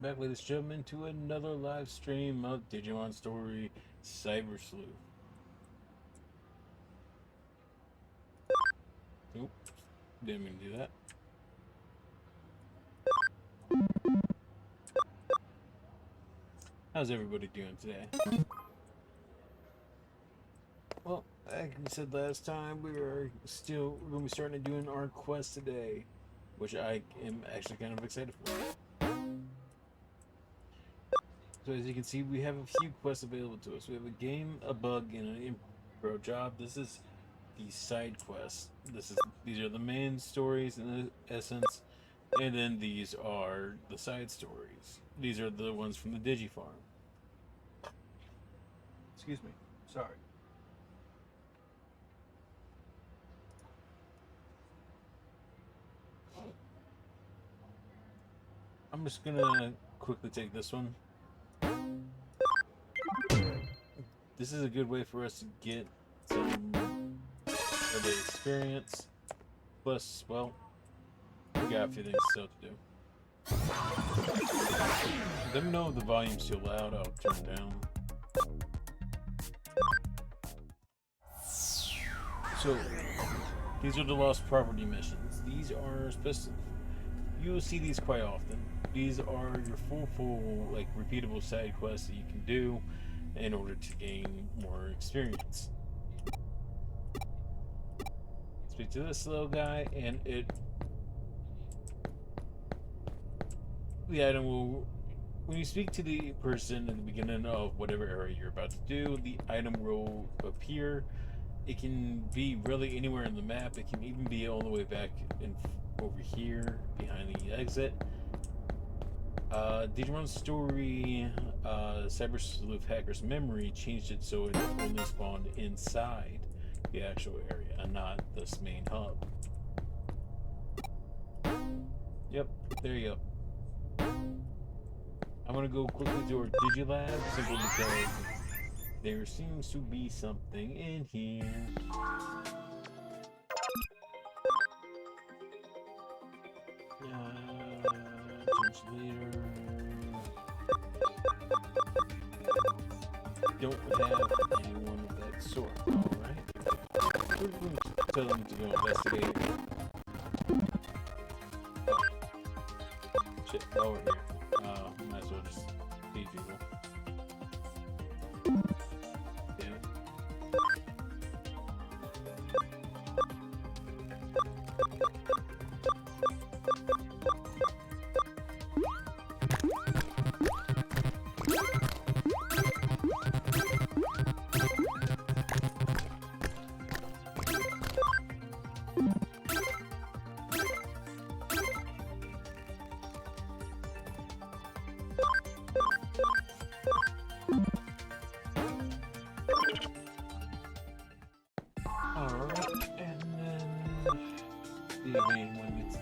Back, ladies and gentlemen, to another live stream of Digimon Story Cybersleuth. Nope, didn't mean to do that. How's everybody doing today? Well, like we said last time, we're going to be starting to do our quest today, which I am actually kind of excited for. So as you can see, we have a few quests available to us. We have a game, a bug, and an improv job. This is the side quests. These are the main stories in the essence, and then these are the side stories. These are the ones from the Digifarm. Excuse me. Sorry. I'm just gonna quickly take this one. This is a good way for us to get some of the experience. Plus, well, we got a few things still to do. Let me know if the volume's too loud. I'll turn it down. So, these are the lost property missions. These are specific. You will see these quite often. These are your full, like, repeatable side quests that you can do in order to gain more experience. Speak to this little guy, and the item will, when you speak to the person at the beginning of whatever area you're about to do, the item will appear. It can be really anywhere in the map. It can even be all the way back over here behind the exit. Digimon Story Cybersleuth Hacker's Memory changed it so it only spawned inside the actual area and not this main hub. Yep, there you go. I'm gonna go quickly to our Digilab simply because there seems to be something in here. Later. Don't have anyone of that sort. Alright. We're going to tell them to go investigate. Oh. Shit, while we're here. Might as well just feed people. Damn it.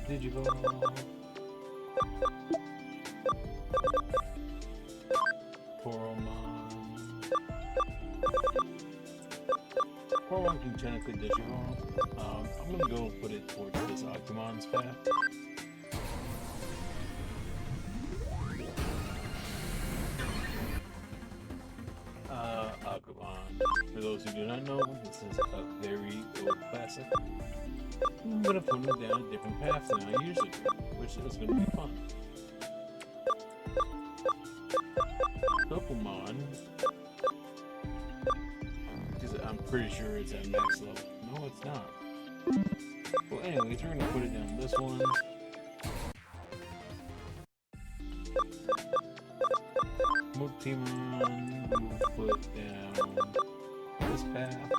Digimon. Poromon can technically Digimon. I'm gonna go put it towards this Agummon's path. Agumon. For those who do not know, this is a very old classic. I'm gonna put him down a different path than I usually do, which is gonna be fun. Pokemon, because I'm pretty sure it's at max level. No, it's not. Well, anyways, we're gonna put it down this one. Multimon, we'll put down this path.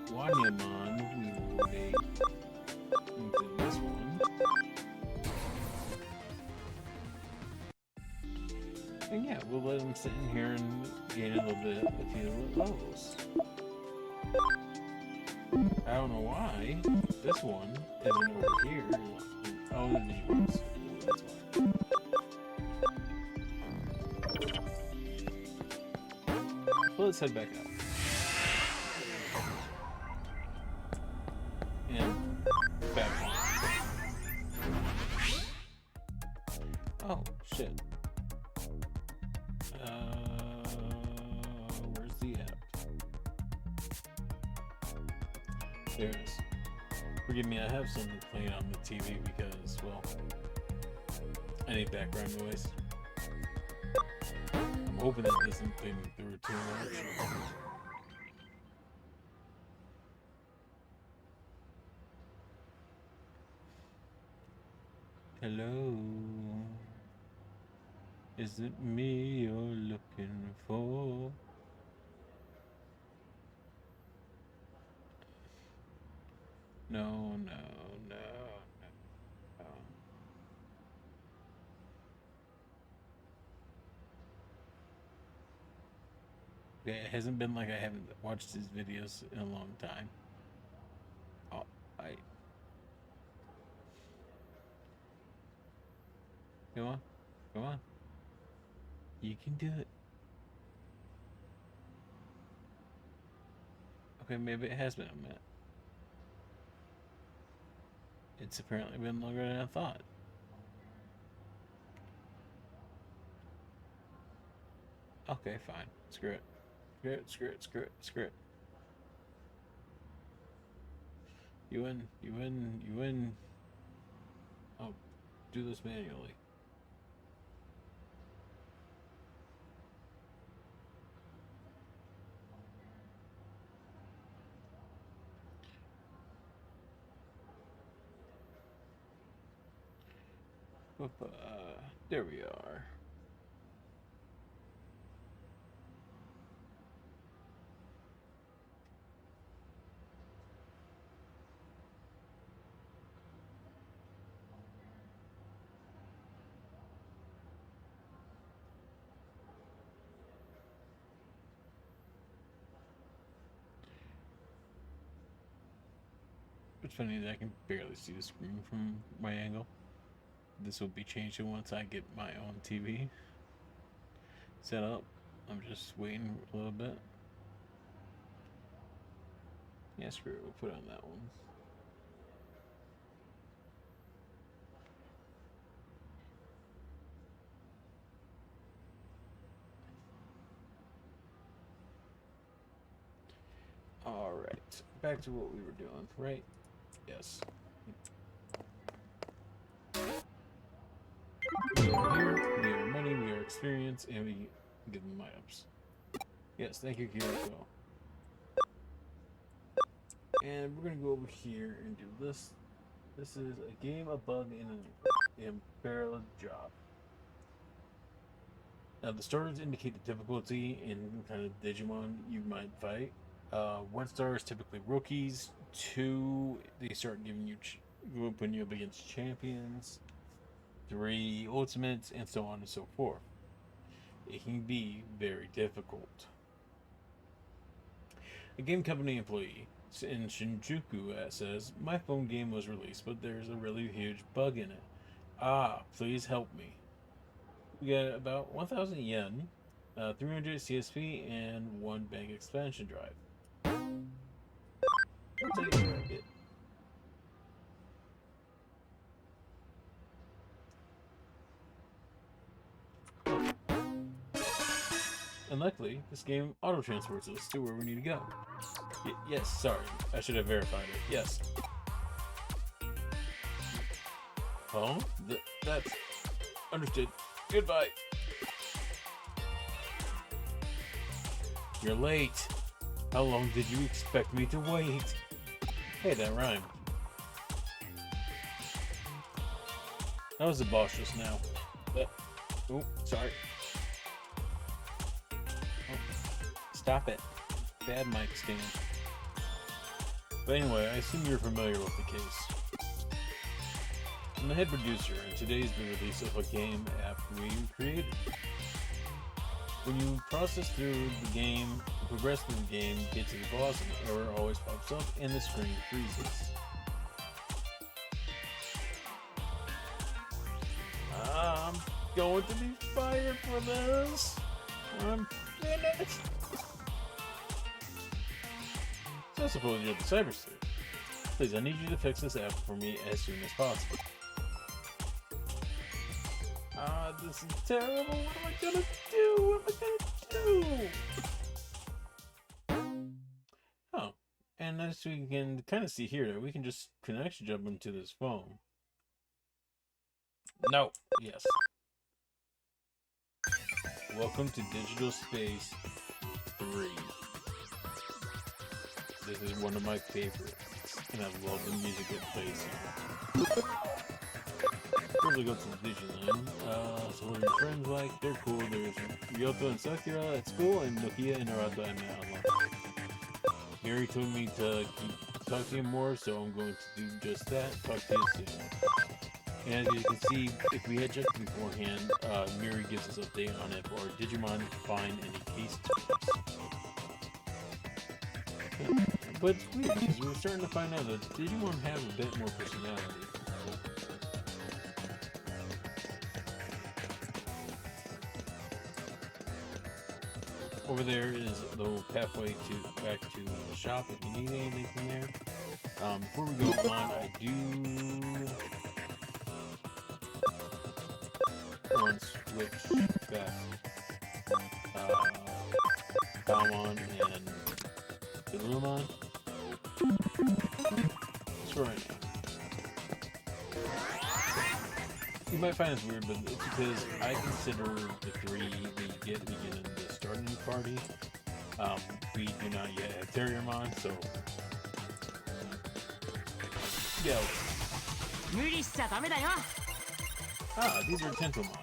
Wanyamon, we will make into this one. And yeah, we'll let him sit in here and gain a few levels. I don't know why this one isn't over here. Oh, the Digimons. That's why. Well, let's head back out. And shit. Where's the app? There it is. Forgive me, I have something playing on the TV because, well, I need background noise. I'm hoping that doesn't play me through too much. Hello. Is it me you're looking for? No, no, no, no. Okay, it hasn't been like I haven't watched his videos in a long time. Oh, Come on. Come on. You can do it. Okay, maybe it has been a minute. It's apparently been longer than I thought. Okay, fine. Screw it. Screw it, screw it, screw it, screw it. You win, you win, you win. I'll do this manually. There we are. What's funny is I can barely see the screen from my angle. This will be changing once I get my own TV set up. I'm just waiting a little bit. Yeah, screw it. We'll put it on that one. Alright. Back to what we were doing, right? Yes. We are here, we are money, we are experience, and we give them items. Yes, thank you, Kyoko. And we're gonna go over here and do this. This is a game, a bug, and an unparalleled job. Now the stars indicate the difficulty in kind of Digimon you might fight. 1 star is typically rookies. 2, they start giving you putting you up against champions. 3, ultimates, and so on and so forth. It can be very difficult. A game company employee in Shinjuku says, "My phone game was released, but there's a really huge bug in it. Please help me." We got about 1,000 yen, 300 CSP, and 1 bank expansion drive. I'll take what I get. And luckily, this game auto-transports us to where we need to go. Yes, sorry. I should have verified it. Yes. Oh? That's... Understood. Goodbye. You're late. How long did you expect me to wait? Hey, that rhymed. That was the boss just now. Oh, sorry. Stop it. Bad mic stand. But anyway, I assume you're familiar with the case. I'm the head producer, and today's the release of a game app we created. When you process through the game, progress through the game, get to the boss, an error always pops up, and the screen freezes. I'm going to be fired for this. I'm finished. So I suppose you're the Cybersleuth. Please, I need you to fix this app for me as soon as possible. Ah, this is terrible. What am I gonna do? What am I gonna do? Oh, and as we can kind of see here, we can just actually jump into this phone. No. Yes. Welcome to Digital Space 3. This is one of my favorites, and I love the music that plays here. First we go to the Digimon. So what are your friends like? They're cool. There's Ryoto and Sakura at school, and Nokia and Narata and online. Mary told me to talk to you more, so I'm going to do just that. Talk to you soon. And as you can see, if we had checked beforehand, Miri gives us an update on if our Digimon find any case tokens. But it's weird, because we're starting to find out that Digimon have a bit more personality. Over there is the little pathway back to the shop if you need anything from there. Before we go on, I do want to switch back Balmon and Illumon. Just right now. You might find this weird, but it's because I consider the three that you get at the beginning of the starting party. We do not yet have Terriermon, so yeah. Ah, these are Tentomon.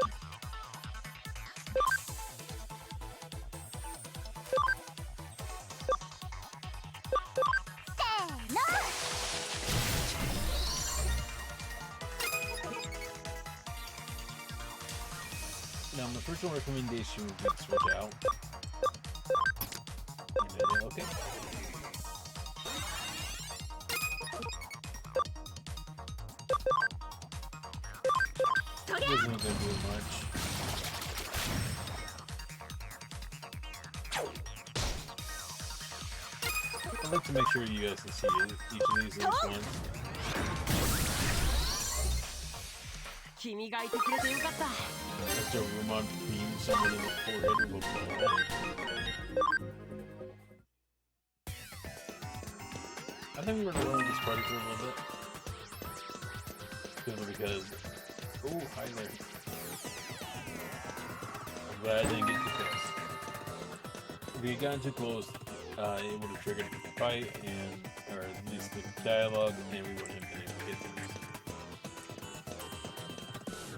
Now, my first recommendation would be to switch out. Okay. This isn't going to do much. I'd like to make sure you guys can see each of these little ones. That's a Rumon beam someone in the forehead will I think we're gonna run this party for a little bit. Simply because oh, hi there. I'm glad I didn't get too close. If we had gotten too close, it would have triggered the fight or at least the dialogue, and we wouldn't have been able to get through.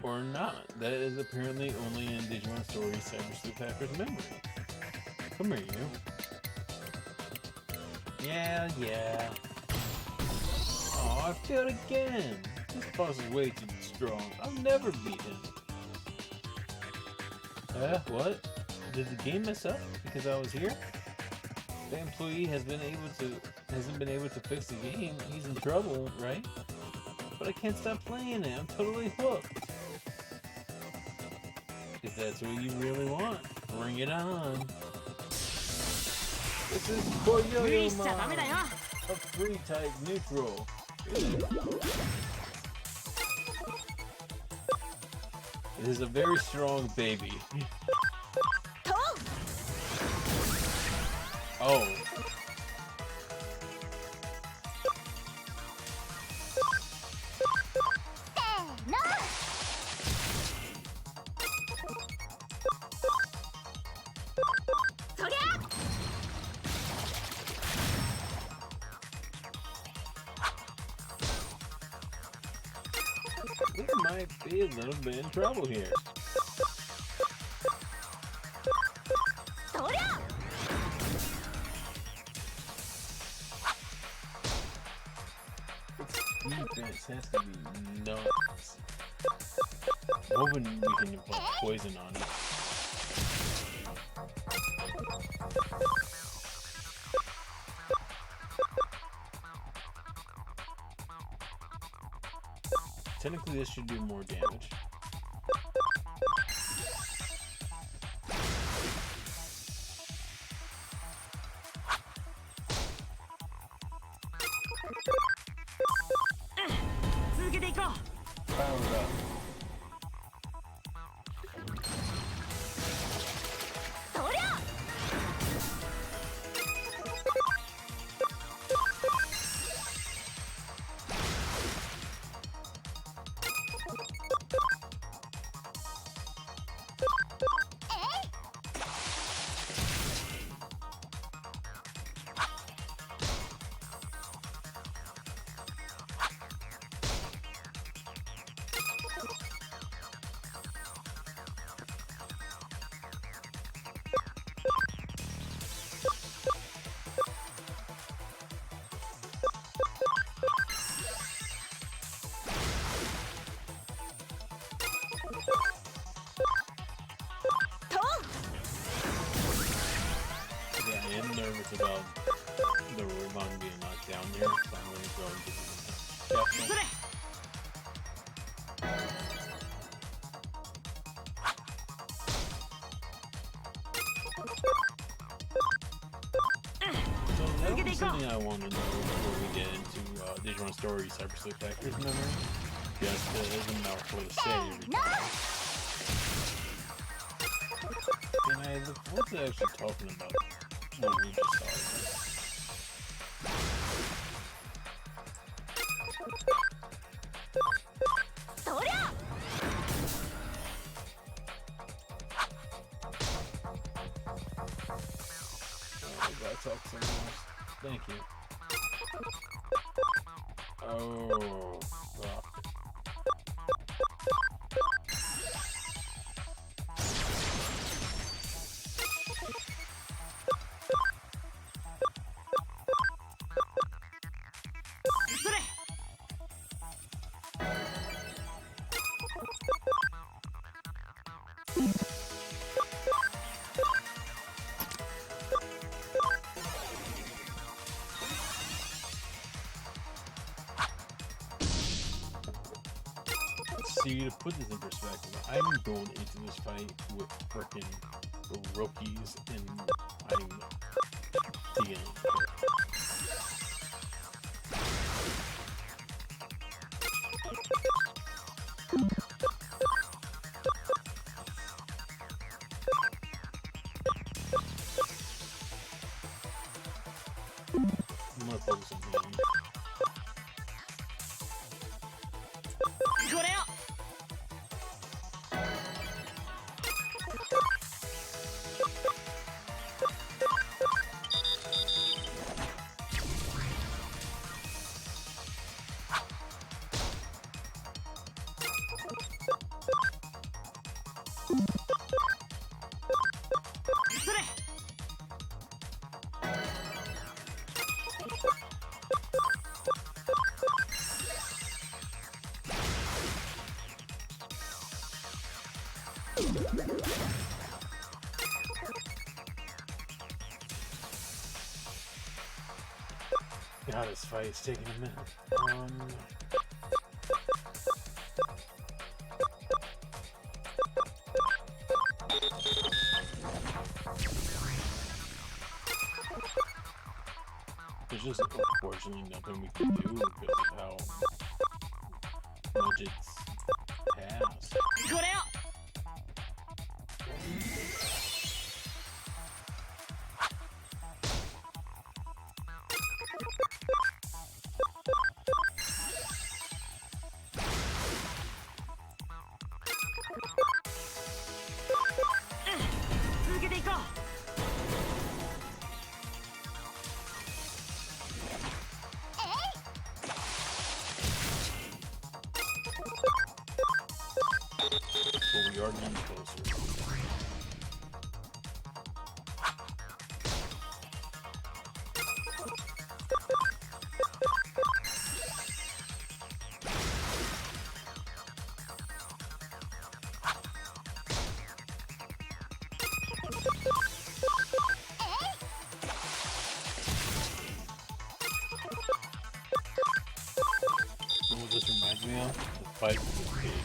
Or not. That is apparently only in Digimon Story Cybersleuth Hacker's memory. Come here, you. Yeah. Oh, I failed again. This boss is way too strong. I'll never beat him. What? Did the game mess up because I was here? The employee hasn't been able to fix the game. He's in trouble, right? But I can't stop playing it. I'm totally hooked. If that's what you really want, bring it on. This is Koyo-Yo-Man, a free type neutral. It is a very strong baby. Oh. We might be a little bit in trouble here. Its defense has to be nuts. Hoping we can put poison on it. Technically, this should do more damage. Power it up. down here, so I'm gonna go and get the capsule. So that was something I want to know before we get into Digimon Story Cybersleuth Factor's memory. Just as a mouthful to say every time. And I look forward to actually talking about what we just saw. I gotta talk to someone else. Thank you. Oh, fuck. See, to put this in perspective, I'm going into this fight with frickin' rookies, and I'm dealing with it. I'm gonna focus on him. God, this fight is taking a minute. There's just unfortunately nothing we can do because of how much it's passed. But we are getting closer. You know what this reminds me of? The fight with the big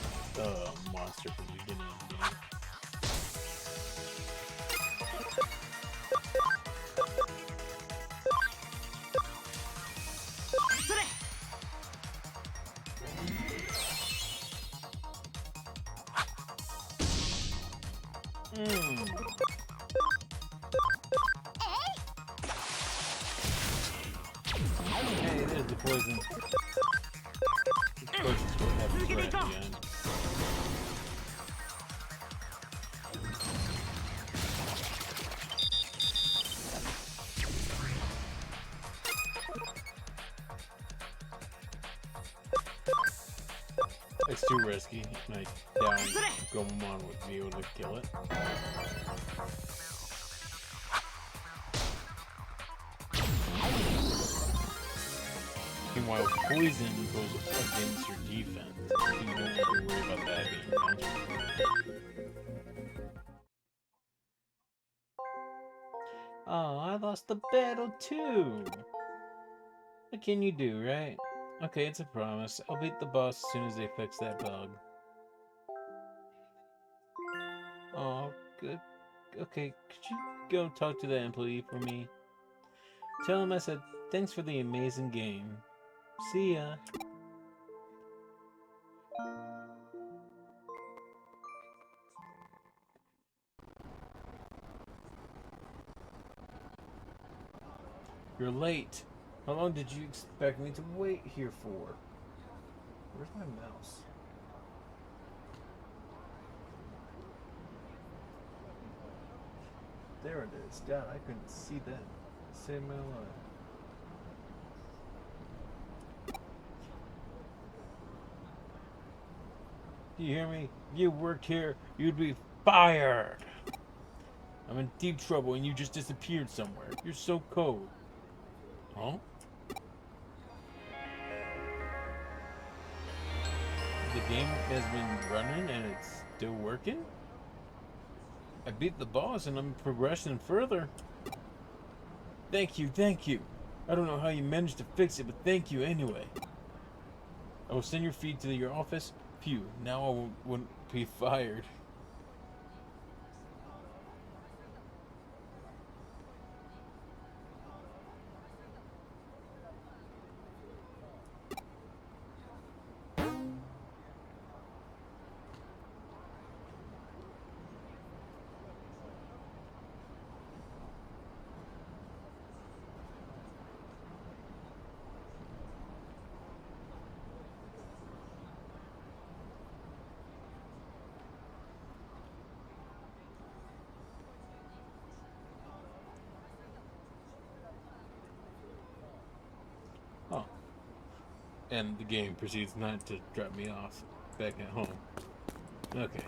monster from the beginning of the game. Hey, there's the poison. Of course, it's what happens right at the end. It's too risky. Like, down Gomamon would be able to kill it. Meanwhile, poison goes against your defense, so you don't have to worry about that being countered. Oh, I lost the battle too! What can you do, right? Okay, it's a promise. I'll beat the boss as soon as they fix that bug. Oh, good. Okay, could you go talk to that employee for me? Tell him I said thanks for the amazing game. See ya. You're late. How long did you expect me to wait here for? Where's my mouse? There it is. God, I couldn't see that. Save my life. Do you hear me? If you worked here, you'd be fired. I'm in deep trouble and you just disappeared somewhere. You're so cold. Huh? The game has been running and it's still working? I beat the boss and I'm progressing further. Thank you, thank you. I don't know how you managed to fix it, but thank you anyway. I will send your feed to your office. Phew, now I won't be fired. Oh. And the game proceeds not to drop me off back at home. Okay.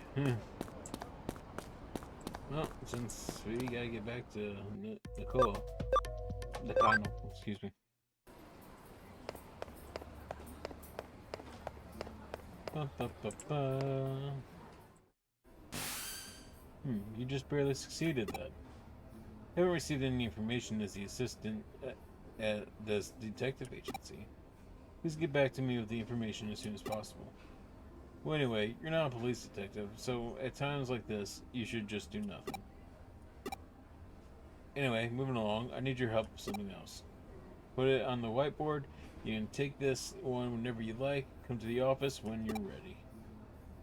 Well, since we gotta get back to Nicole. Nakano, excuse me. Ba, ba, ba, ba. You just barely succeeded that. Haven't received any information as the assistant at this detective agency. Please get back to me with the information as soon as possible. Well, anyway, you're not a police detective, so at times like this, you should just do nothing. Anyway, moving along, I need your help with something else. Put it on the whiteboard. You can take this one whenever you like. Come to the office when you're ready.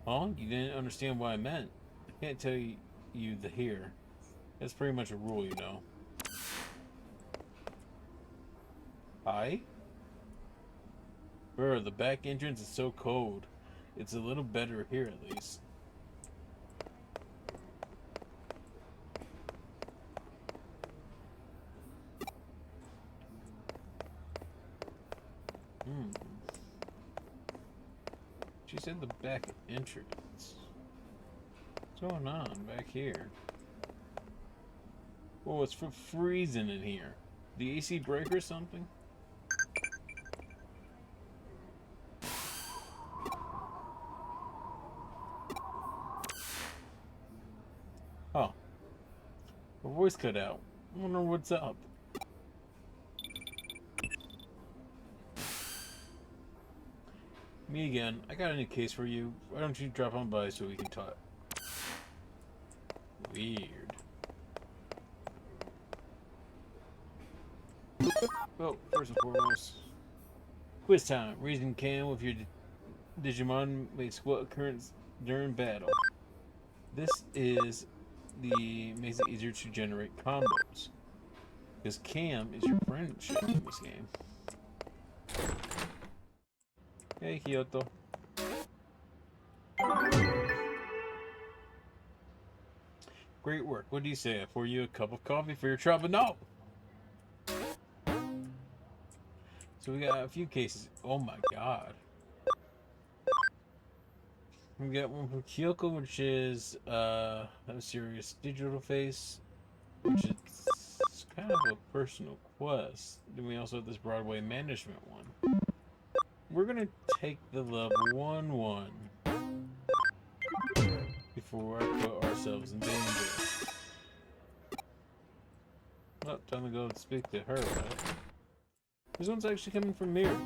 Huh? You didn't understand what I meant. I can't tell you the here. That's pretty much a rule, you know. Hi? Brr, the back entrance is so cold. It's a little better here at least. She said the back entrance. What's going on back here? Oh, it's for freezing in here. The AC break or something? Oh. Her voice cut out. I wonder what's up. Me again. I got a new case for you. Why don't you drop on by so we can talk? Weird. Well, first and foremost, quiz time. Reason can with your Digimon makes what occurrence during battle. This makes it easier to generate combos. Because Cam is your friendship in this game. Hey, Kyoto. Great work. What do you say? I pour you a cup of coffee for your trouble? No! So we got a few cases. Oh my god. We got one from Kyoko, which is a serious digital face, which is kind of a personal quest. Then we also have this Broadway management one. We're gonna take the level 1-1 before I put ourselves in danger. Well, time to go and speak to her, right? This one's actually coming from here.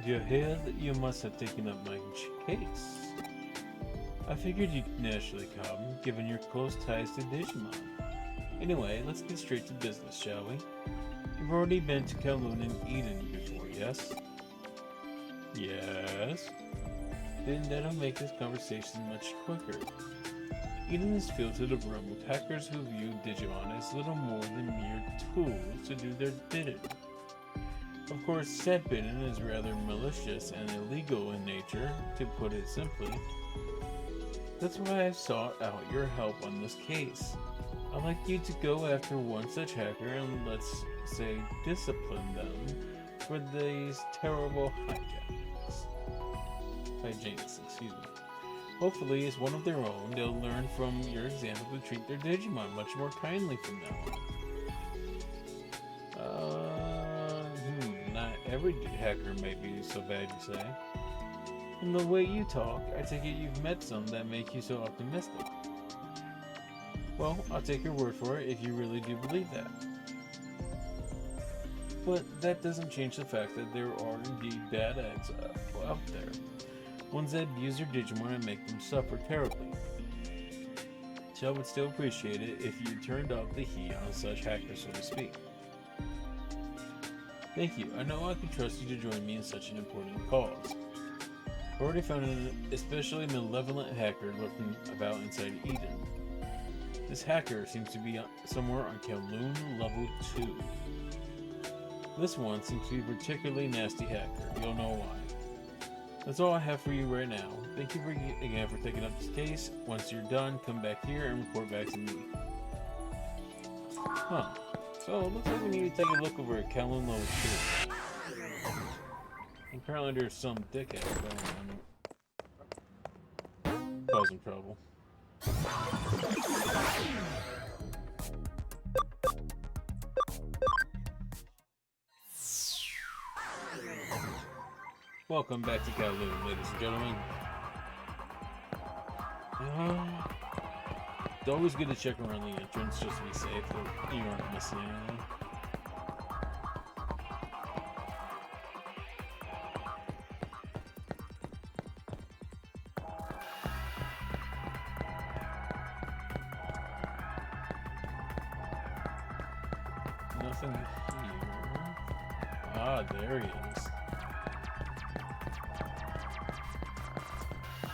You heard that you must have taken up my case. I figured you'd naturally come, given your close ties to Digimon. Anyway, let's get straight to business, shall we? You've already been to Kowloon and Eden before, yes? Yes? Then that'll make this conversation much quicker. Eden is filled to the brim with hackers who view Digimon as little more than mere tools to do their bidding. Of course, said bidding is rather malicious and illegal in nature, to put it simply. That's why I've sought out your help on this case. I'd like you to go after one such hacker and, let's say, discipline them for these terrible hijinks, excuse me. Hopefully, as one of their own, they'll learn from your example to treat their Digimon much more kindly from now on. Not every hacker may be so bad, you say. From the way you talk, I take it you've met some that make you so optimistic. Well, I'll take your word for it if you really do believe that. But that doesn't change the fact that there are indeed bad eggs out there. Ones that abuse your Digimon and make them suffer terribly. So I would still appreciate it if you turned off the heat on such hackers, so to speak. Thank you. I know I can trust you to join me in such an important cause. I've already found an especially malevolent hacker lurking about inside Eden. This hacker seems to be somewhere on Kowloon level 2. This one seems to be a particularly nasty hacker. You'll know why. That's all I have for you right now. Thank you again for taking up this case. Once you're done, come back here and report back to me. Huh. So, it looks like we need to take a look over at Kowloon level 2. Apparently there's some dickhead going on. Causing trouble. Welcome back to Kowloon, ladies and gentlemen. It's always good to check around the entrance just to be safe that you aren't missing anything. Nothing here. Ah, there he is.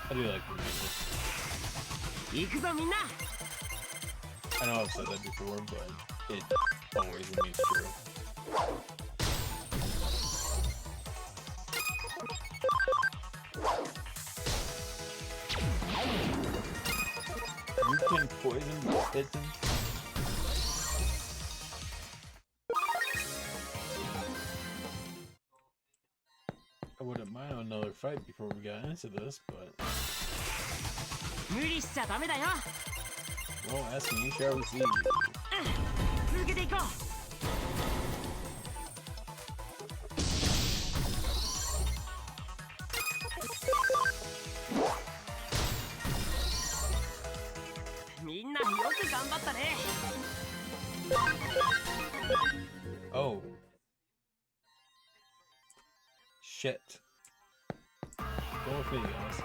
I do like the music. I know I've said that before, but it always remains true. You can poison the kitten. I wouldn't mind another fight before we got into this, but... Well, ask me, shall we see? Oh. Shit. Go with me, guys.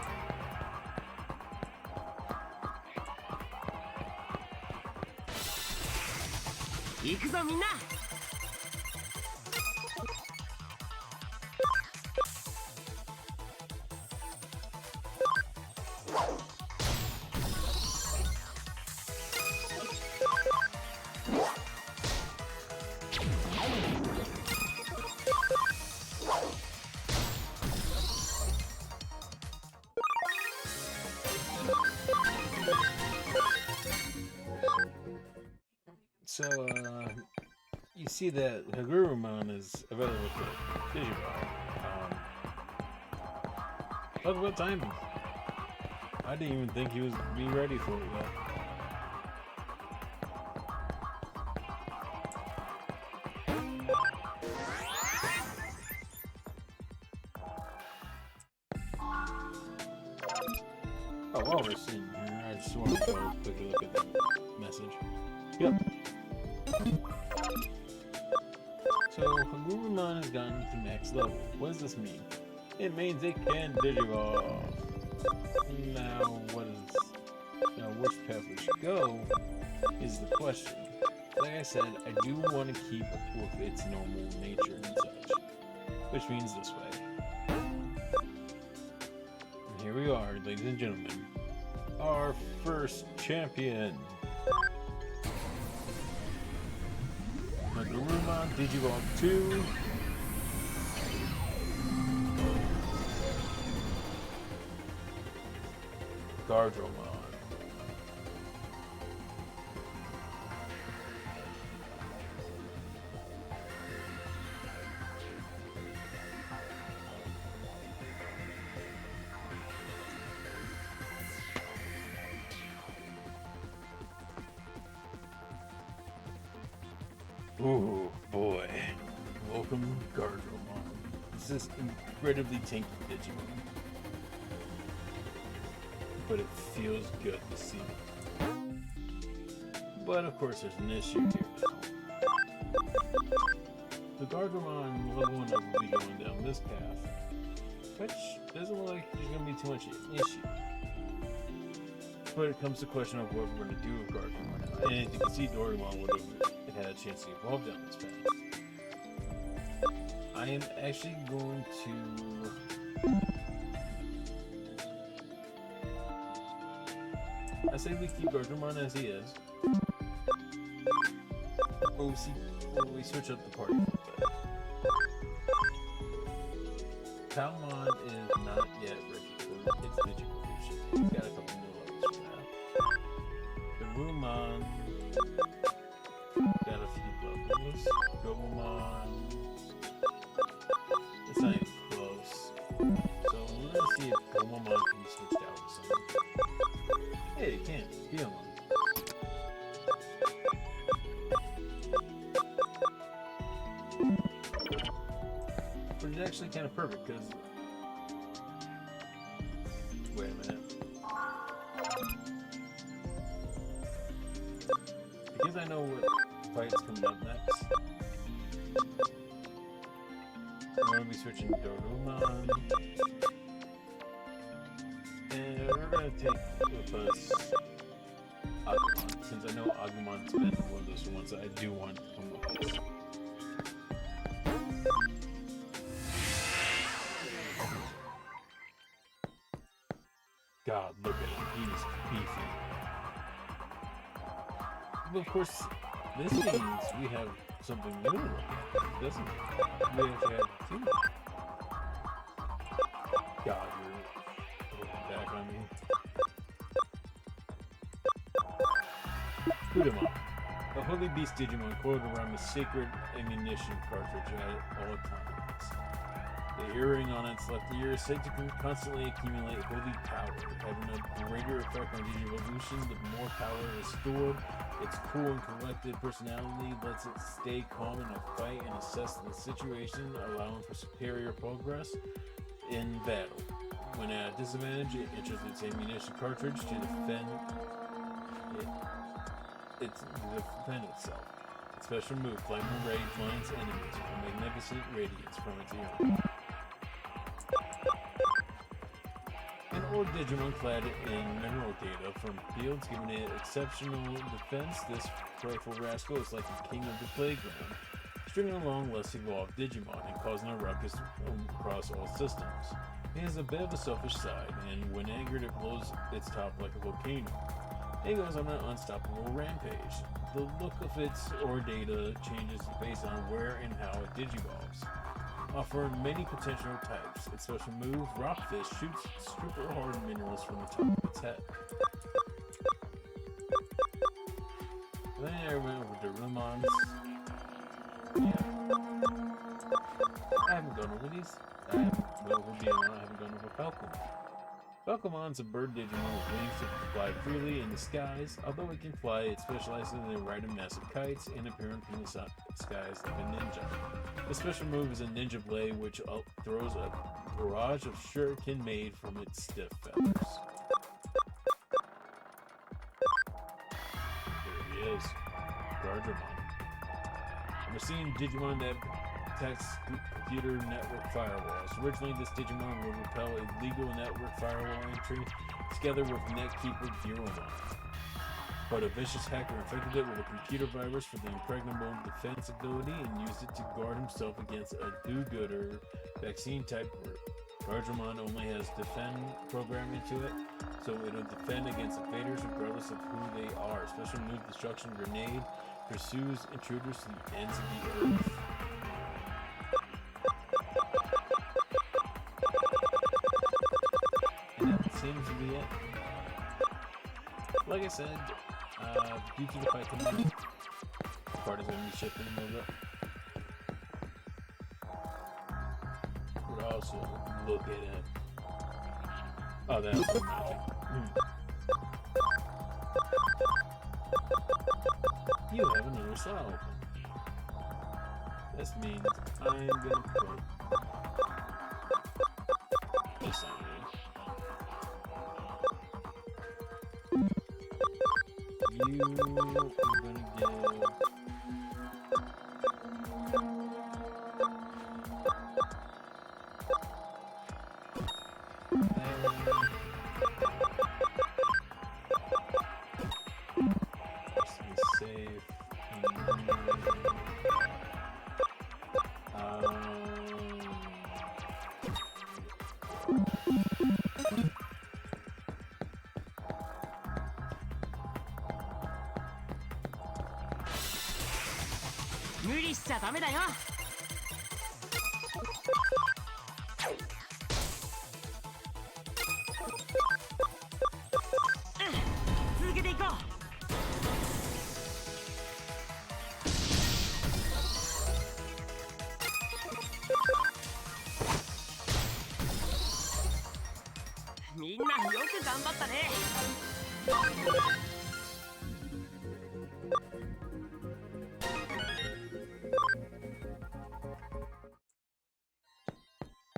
So, you see that Hagurumon is available to Digimon. Talk about timing. I didn't even think he was be ready for it yet. Oh, while we're sitting here. just want to go quickly look at the message. Yep. So, Agumon has gotten to max level. What does this mean? It means it can Digivolve. Now, which path we should go is the question. Like I said, I do want to keep with its normal nature and such, which means this way. And here we are, ladies and gentlemen, our first champion. Agumon Digivolve 2. Gardromon. Ooh, boy. Welcome, Gardromon. This is incredibly tanky Digimon. But it feels good to see. But of course there's an issue here now. The Gardromon level 1 will be going down this path, which doesn't look like there's going to be too much issue. But it comes to the question of what we're going to do with Gardromon now. And as you can see, Doraemon would have had a chance to evolve down this path. I am actually going to... I say we keep Gardromon as he is. Oh, we switch up the party a little bit. Palmon is not yet ready for its Digivolution. He's got a couple more levels for that. The Rumon got a few levels. Gomamon, it's not even close. So we're gonna see if Gomamon can be switched out with something. Hey, it can. Heal him. But it's actually kind of perfect because... Wait a minute. Because I know what fight's coming up next. I'm going to be switching Dorumon. And we're going to take with us Agumon, since I know Agumon's been one of those ones that I do want to come with us. God, look at him. He's beefy. But of course, this means we have something new to look at, doesn't it? We actually have two. God, you're looking back on me. Kudamon. The Holy Beast Digimon coiled around a sacred ammunition cartridge at all times. The earring on its left ear is said to constantly accumulate holy power, having a greater effect on Digivolution the more power is stored. Its cool and collected personality lets it stay calm in a fight and assess the situation, allowing for superior progress in battle. When at a disadvantage, it enters its ammunition cartridge to defend itself. Its special move, Flaming Ray, blinds enemies with a magnificent radiance from its earring. An old Digimon clad in mineral data from fields, giving it exceptional defense. This playful rascal is like the king of the playground, stringing along less evolved Digimon and causing a ruckus across all systems. It has a bit of a selfish side, and when angered, it blows its top like a volcano. It goes on an unstoppable rampage. The look of its ore data changes based on where and how it digivolves, offering many potential types. Its special move, Rockfish, shoots super hard minerals from the top of its head. Then I went over to Rumons. Yeah. I haven't gone over these. I haven't gone over Digimon. I haven't gone over Falcomon. Falcomon's a bird Digimon with wings that can fly freely in the skies. Although it can fly, it specializes in riding massive kites and appearing from the skies like a ninja. The special move is a Ninja Blade, which throws a barrage of shuriken made from its stiff feathers. says Gargamon. We're seeing Digimon that protects computer network firewalls. Originally, this Digimon would repel illegal network firewall entry together with NetKeeper Viromon. But a vicious hacker infected it with a computer virus for the impregnable defense ability and used it to guard himself against a do-gooder vaccine-type group. Gargamon only has defend programmed into it, so it'll defend against invaders regardless of who they are. Special move destruction grenade pursues intruders to the ends of the earth. And that seems to be it. Like I said, due to the fight tonight, the part is going to be shifting a little bit. We'll also look at it. Oh, that's magic. You have another slot open. This means I'm gonna put this on you. You are gonna give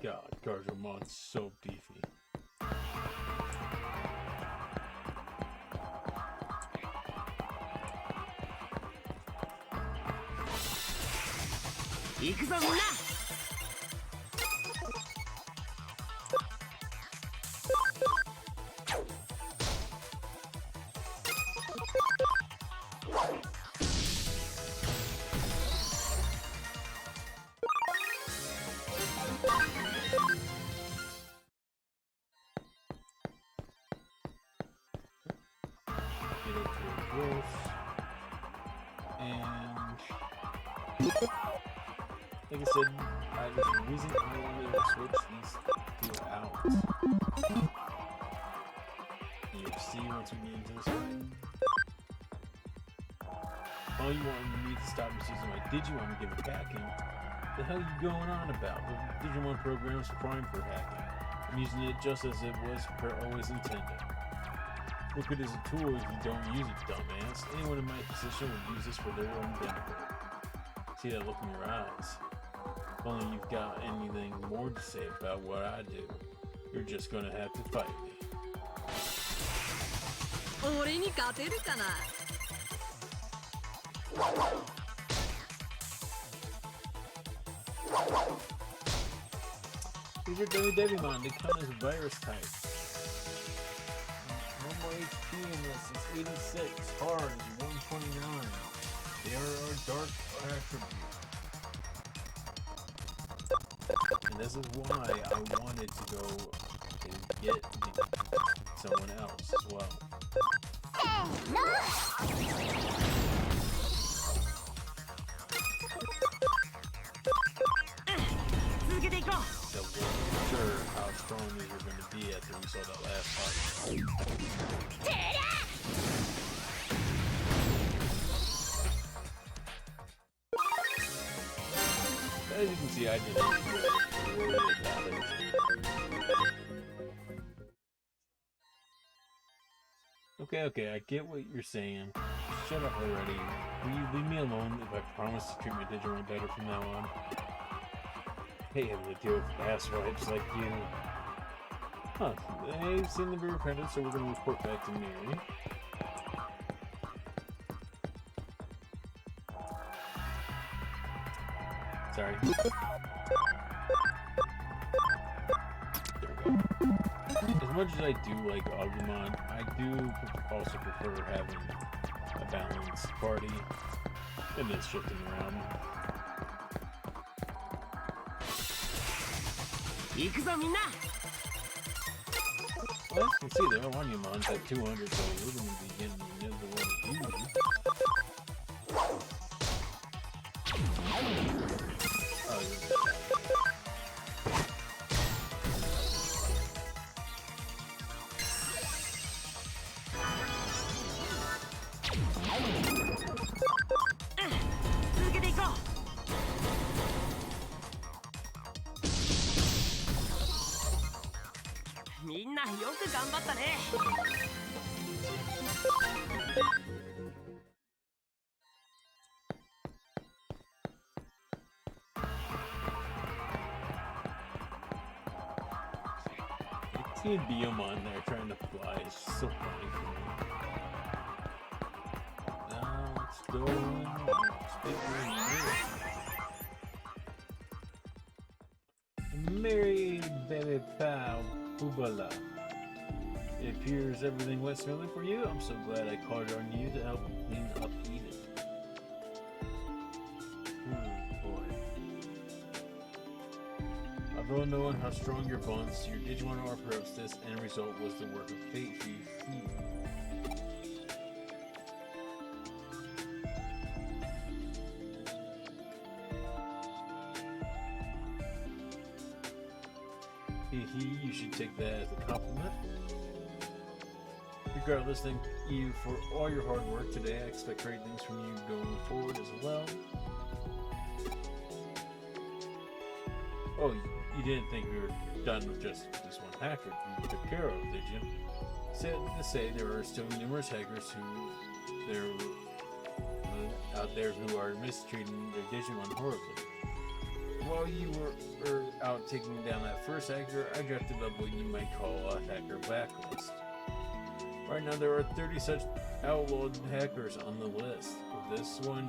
God, Gargamon's so beefy. Like I said, there's a reason I wanted to switch these two out. You'll see once we get into this one. All you wanted me to stop is using my Digimon to give it backing. The hell are you going on about? The Digimon program's primed for hacking. I'm using it just as it was always intended. Look at it as a tool if you don't use it, dumbass. Anyone in my position would use this for their own benefit. See that look in your eyes. If only you've got anything more to say about what I do, you're just gonna have to fight me. These are Digimon, they come as virus type. No more HP in this, it's 86, hard is 129. They are our dark attribute. And this is why I wanted to go and get someone else as well. So we're sure how strong we were going to be after we saw that last fight. As you can see, I did really bad. Okay, I get what you're saying. Shut up already. Will you leave me alone if I promise to treat my Digimon better from now on? I hate having to deal with asswipes like you. Huh, they seem to be repentant, so we're going to report back to Mary. Sorry. There we go. As much as I do like Agumon, I do also prefer having a balanced party and then shifting around. Well, as you can see, there are Wanyumon's at 200, so we're going to be getting another one of you. Oh, seeing Biyomon there trying to fly is so funny for me. Now let's go and Mary Baby Pal Bubala. It appears everything went smoothly for you. I'm so glad I called on you to help clean up Eden. Boy. Although knowing how strong your bonds to your Digimon are, perhaps this end result was the work of fate for you. You should take that as a compliment. Regardless, thank you for all your hard work today. I expect great things from you going forward as well. Oh, you didn't think we were done with just this one hacker you took care of, did you? Sad to say, there are still numerous hackers out there who are mistreating their Digimon horribly. While you were out taking down that first hacker, I drafted up what you might call a hacker blacklist. Right now, there are 30 such outlawed hackers on the list. With this one,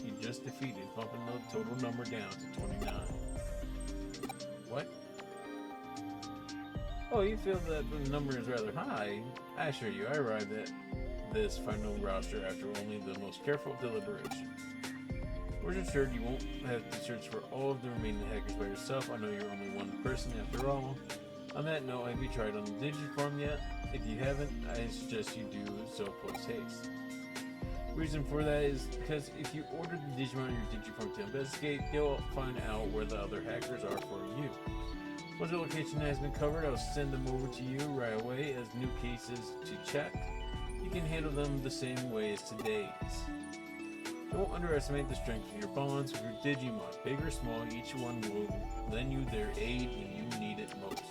you just defeated, bumping the total number down to 29. What? Oh, you feel that the number is rather high? I assure you, I arrived at this final roster after only the most careful deliberation. Rest assured, you won't have to search for all of the remaining hackers by yourself. I know you're only one person after all. On that note, have you tried on the Digiform yet? If you haven't, I suggest you do so post haste. Reason for that is because if you order the Digimon on your Digiform to investigate, they'll find out where the other hackers are for you. Once the location has been covered, I'll send them over to you right away as new cases to check. You can handle them the same way as today's. Don't underestimate the strength of your bonds with your Digimon. Big or small, each one will lend you their aid when you need it most.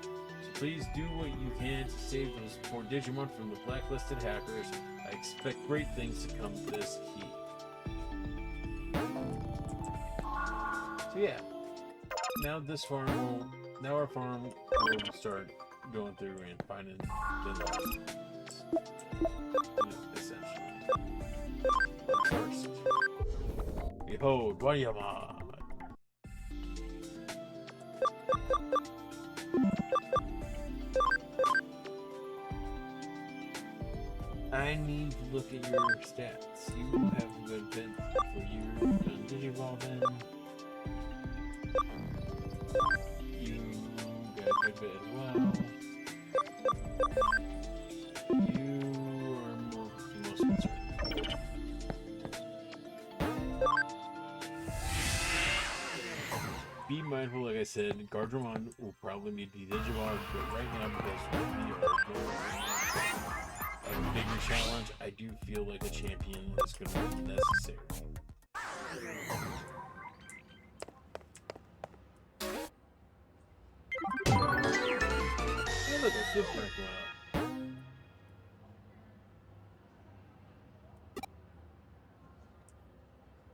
So please do what you can to save those poor Digimon from the blacklisted hackers. I expect great things to come to this key. So yeah, now our farm will start going through and finding the lost essentially. First, behold, Wanyama. I need to look at your stats. You have a good bit for your Digivolving. You got a good bit as well. You are most concerned. Be mindful, like I said, Gardramon will probably need to be Digivolved, but right now, because we are going a bigger challenge, I do feel like a champion is going to be necessary. Hey, look, a Sleuth rank went up.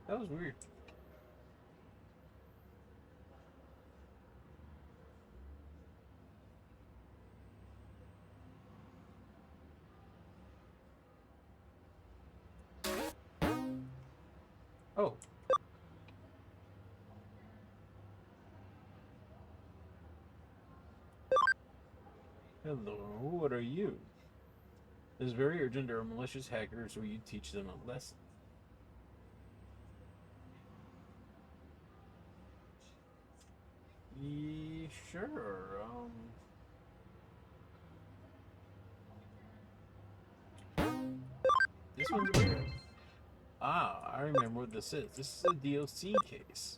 That was weird. Oh. Hello, what are you? This is very urgent. There are malicious hackers. Will you teach them a lesson? Sure. This one's weird. Ah, I remember what this is. This is a DLC case.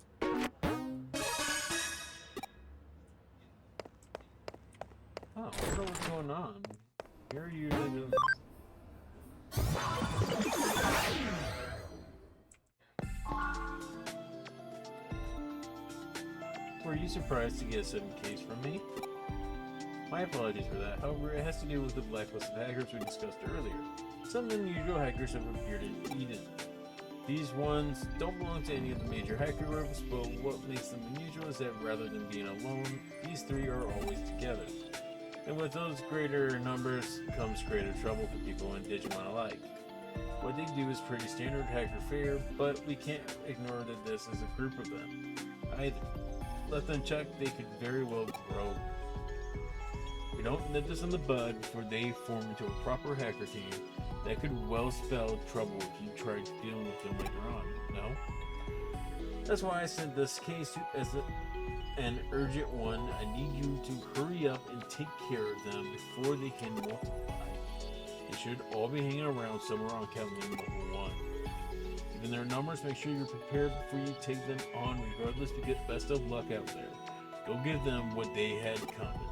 Oh, I wonder what's going on. Here you Were you surprised to get a sudden case from me? My apologies for that. However, it has to do with the blacklisted hackers we discussed earlier. Some unusual hackers have appeared in Eden. These ones don't belong to any of the major hacker groups, but what makes them unusual is that rather than being alone, these three are always together. And with those greater numbers comes greater trouble for people in Digimon alike. What they do is pretty standard hacker fare, but we can't ignore that this is a group of them either. Let them check, they could very well grow. We don't nip this in the bud before they form into a proper hacker team. That could well spell trouble if you tried dealing with them later on, no? That's why I sent this case as an urgent one. I need you to hurry up and take care of them before they can multiply. They should all be hanging around somewhere on Kevlin level 1. Given their numbers, make sure you're prepared before you take them on, regardless, to get best of luck out there. Go give them what they had coming.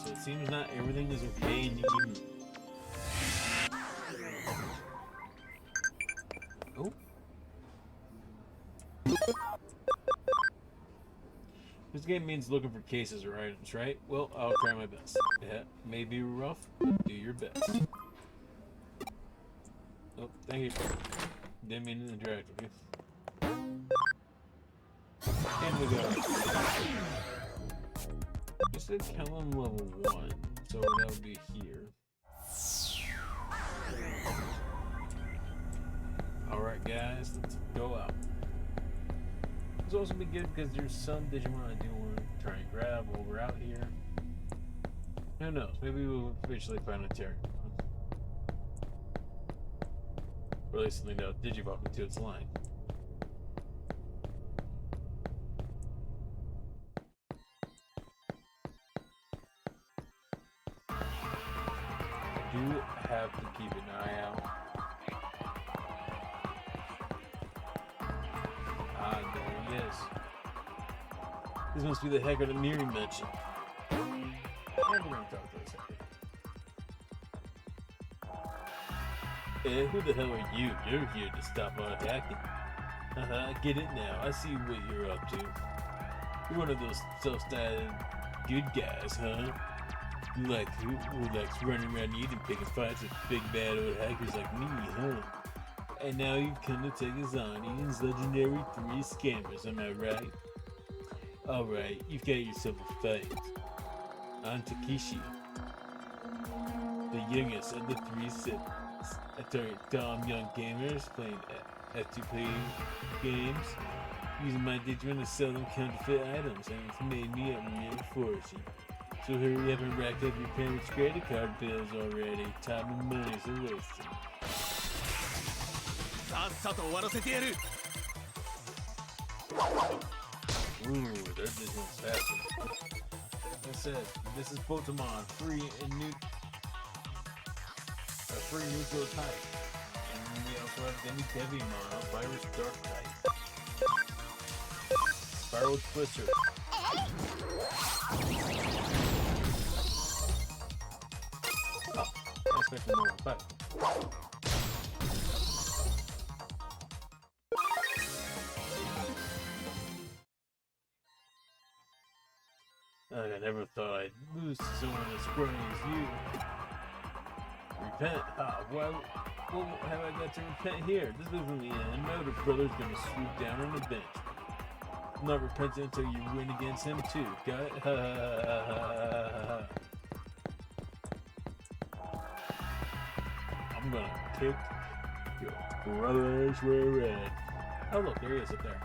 So it seems not everything is okay in Eden. Oh. This game means looking for cases or items, right? Well, I'll try my best. Yeah, may be rough, but do your best. Oh, thank you. Didn't mean to interact with you. In we go. You said Kellen level 1, so that would be here. Alright guys, let's go out. This will also be good because there's some Digimon I do want to try and grab while we're out here. Who knows, maybe we'll eventually find a Terran one. Or at least something that'll Digivolve into its line. I do have to keep an eye out. Ah, there he is. This must be the hacker that Miri mentioned. And we're gonna talk to this hacker. Who the hell are you? You're here to stop our hacking. Haha, get it now. I see what you're up to. You're one of those self-styled good guys, huh? Like who likes running around Eden picking fights with big bad old hackers like me, huh? And now you've come to take us on, Eden's legendary 3 scammers, am I right? Alright, you've got yourself a fight. I'm Takeshi, the youngest of the 3 siblings. I target dumb young gamers playing F2P games, using my Digimon to sell them counterfeit items, and it's made me a real fortune. So hurry up and rack up your parents' credit card bills already. Time and money's a wasting. Ooh, this one's faster. Like I said, this is Pokemon, free neutral type. And we also have Demi Devimon, Virus Dark type. Spiral Twister. I expected more, but I never thought I'd lose to someone as scrawny as you. Repent? What have I got to repent here? This isn't the end. No, the brother's gonna swoop down on the bench. I'm not repenting until you win against him too. Got it? Ha ha ha ha ha. I'm gonna kick your brother's rear end. Oh look, there he is up there.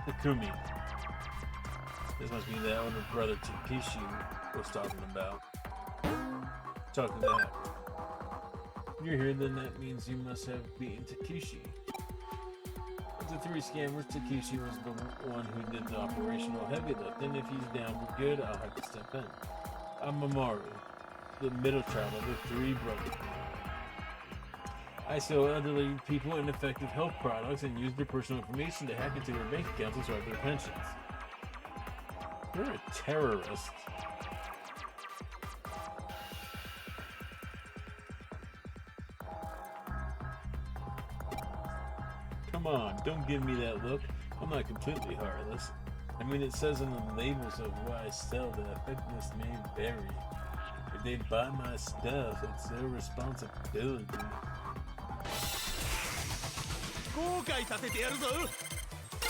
Takumi. This must be the older brother Takeshi was talking about. Talking to that. You're here, then that means you must have beaten Takeshi. Of the three scammers, Takeshi was the one who did the operational heavy lift, and if he's down for good, I'll have to step in. I'm Mamoru, the middle child of the three brothers. I sell elderly people ineffective health products and use their personal information to hack into their bank accounts and swipe their pensions. You're a terrorist. Come on, don't give me that look. I'm not completely heartless. I mean, it says on the labels of what I sell that effectiveness may vary. If they buy my stuff, it's their responsibility.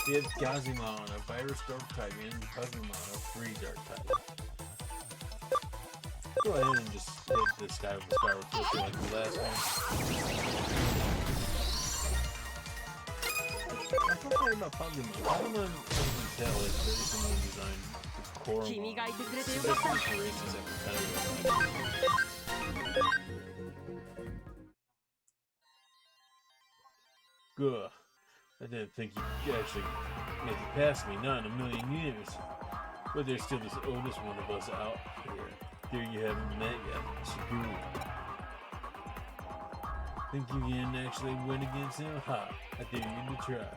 We have Gazimon, a virus dark type, and Pokemon, a free dark type. Go ahead and just hit this guy with the Spiral Twister like the last one. I'm talking about Pokemon. Pokemon, as you can tell, is very similar design to Koromon. Especially for races that competitive. Ugh. I didn't think you'd actually make it past me, not in a million years. But there's still this oldest one of us out here. There you haven't met yet, Shiguru. Think you can actually win against him? Ha! I dare you to try.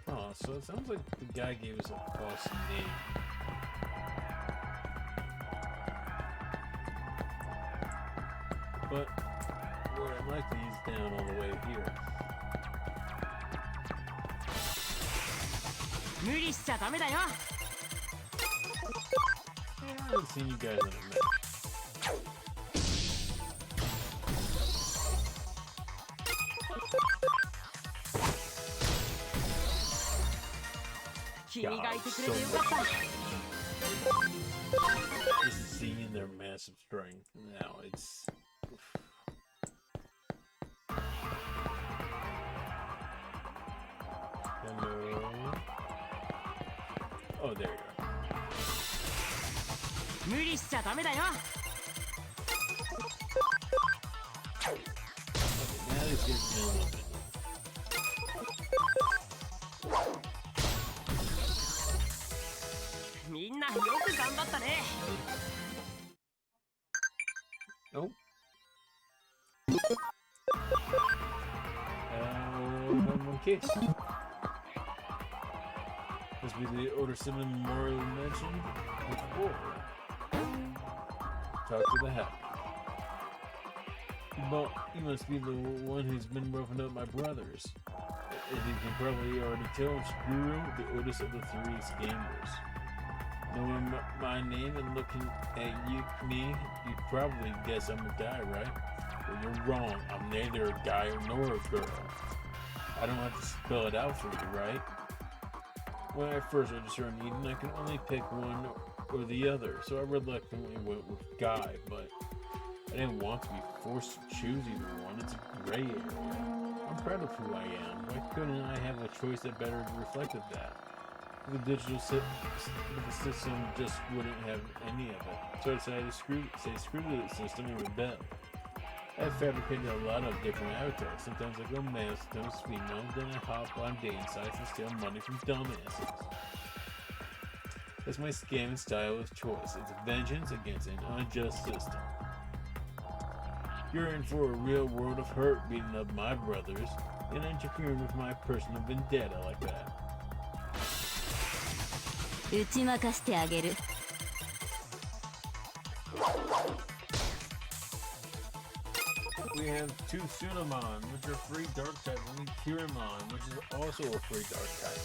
Oh, so it sounds like the guy gave us a false name. But more than likely he's down all the way here. I haven't seen you guys in a minute. God, so just seeing their massive strength now, it's hello. Oh, there you are. Okay, now he's getting a little bit. Nope. One case. Must be the older sibling Memorial mentioned before. Talk to the hat. But you must be the one who's been roughing up my brothers. As you can probably already tell, Shiguru, the oldest of the three scammers. Knowing my name and looking at me, you'd probably guess I'm a guy, right? Well, you're wrong. I'm neither a guy nor a girl. I don't have to spell it out for you, right? When I first registered on Eden, I could only pick one or the other, so I reluctantly went with guy, but I didn't want to be forced to choose either one. It's a gray area. I'm proud of who I am. Why couldn't I have a choice that better reflected that? The digital system just wouldn't have any of it, so I decided to say screw the system and rebel. I've fabricated a lot of different avatars. Sometimes I go male, sometimes female, then I hop on dating sites and steal money from dumbasses. That's my scamming style of choice. It's vengeance against an unjust system. You're in for a real world of hurt beating up my brothers and interfering with my personal vendetta like that. We have two Sunamon, which are free dark types, and Kiramon, which is also a free dark type.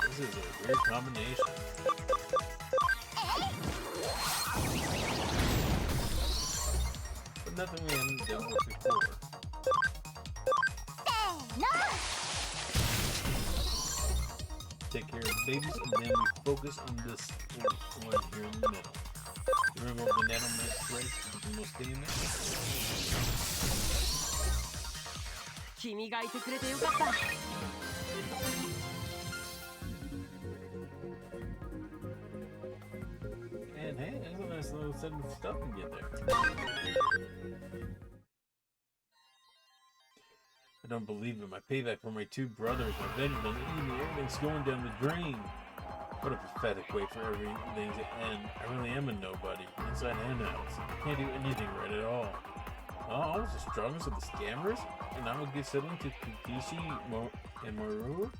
This is a weird combination. But nothing we haven't dealt with before. Take care of the babies, and then we focus on this one here in the middle. Remove the nanomet threads with the most damage. nice little set of stuff to get there. I don't believe it. My payback for my two brothers, my vengeance on the enemy, everything's going down the drain. What a pathetic way for everything to end. I really am a nobody, inside and out. I can't do anything right at all. Oh, I was the strongest of the scammers? And I will give settling to Kikishi and Mamoru?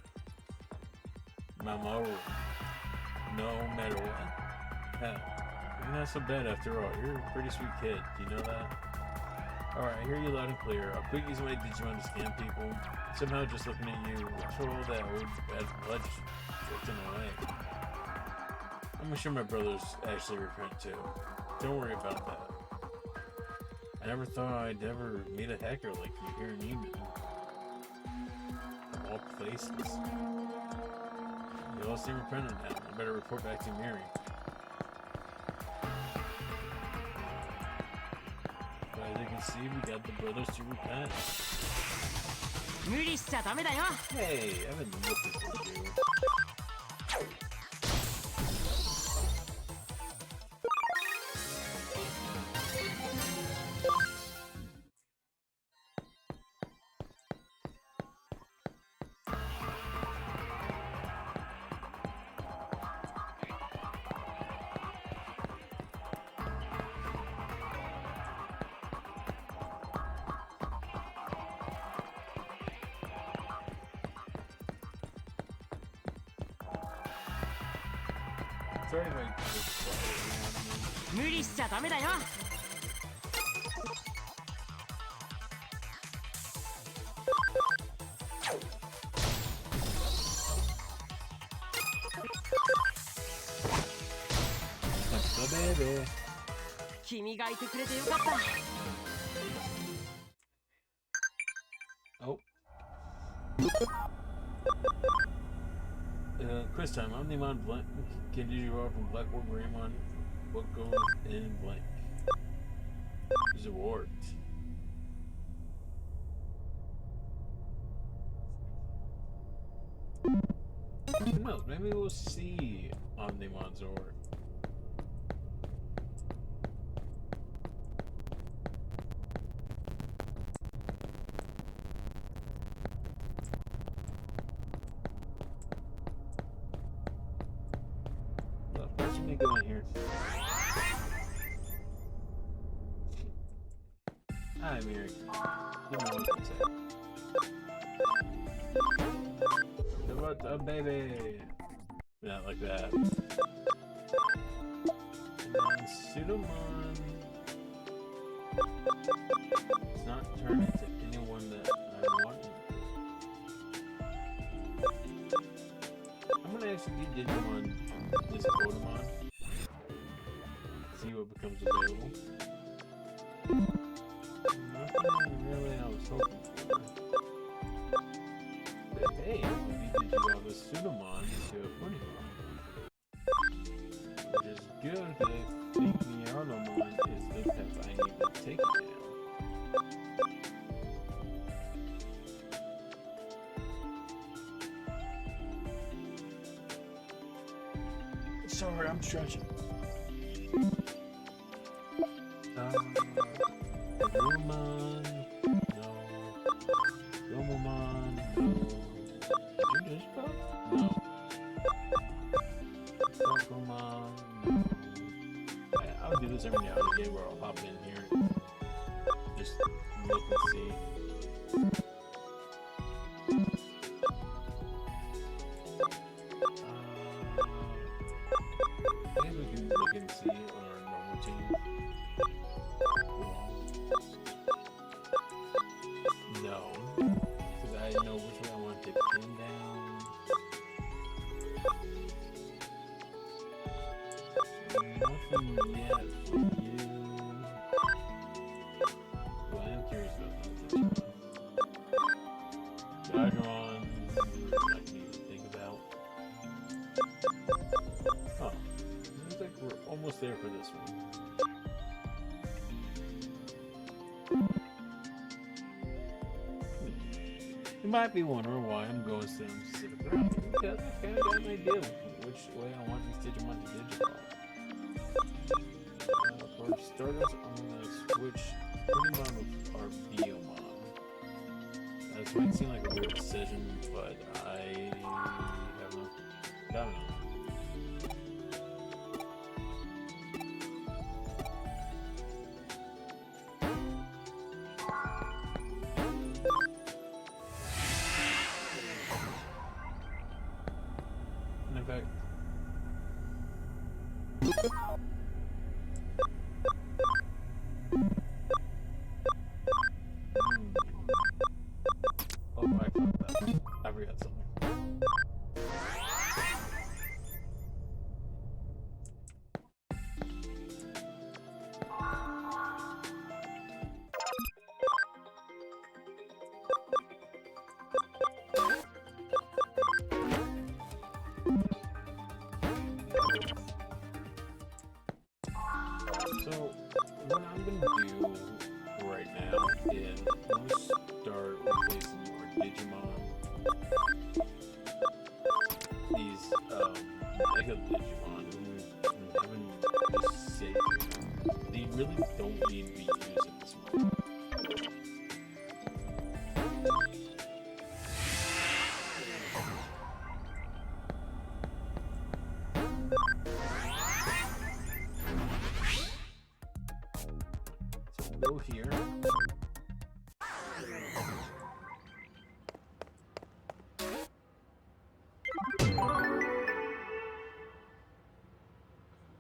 No matter what. Hell, you're not so bad after all. You're a pretty sweet kid. Do you know that? Alright, I hear you loud and clear. I'll quit using my Digimon to scam people. Somehow just looking at you, after all that old bad blood just drifting away. I'm sure my brothers actually repent too. Don't worry about that. I never thought I'd ever meet a hacker like you here in Neiman. Of all places. You all seem repentant now. I better report back to Miri. But as you can see, we got the brothers to repent. Hey, I've been looking for you. Sorry if I baby. Oh. Quiz time. Omnimon blank. Can you draw from Blackboard Greymon? What goes in blank? There's awards. Who knows? Maybe we'll see Omnimon's Zord. First, let me go in here. Hi, Miri. You know what to say. What's up, baby? Not like that. And Pseudomon. It's not turning into anyone that I want. I'm gonna actually get Digimon this Pokemon. See what becomes available. Nothing really I was hoping for. But hey, we Digimon this Pseudomon into a Funimon. Which is good because I think Miarnomon is the pet I need to take it now. Sorry, I'm stretching. Rumon, no. Romomon, no. Did you just go? No. Pokemon, no. Yeah, I'll do this every now and again where I'll hop in here. Just look and see. Maybe we can look and see on our normal team. No, because I know which one I want to pin down. Nothing yet for you. Well, I am curious about that. Digimon, I can even think about. Oh, looks like we're almost there for this one. You might be wondering why I'm going some specific route, because I kind of got an idea of which way I want these Digimon to Digivolve. starters, I'm gonna switch Punimon with our Biomon. This might seem like a weird decision, but I have no got enough. And in fact, oh, I forgot that. I forgot something. So, what I'm gonna do right now is I'm gonna start replacing our Digimon. These Mega Digimon who haven't just saved. They really don't need to be used at this moment. So go here.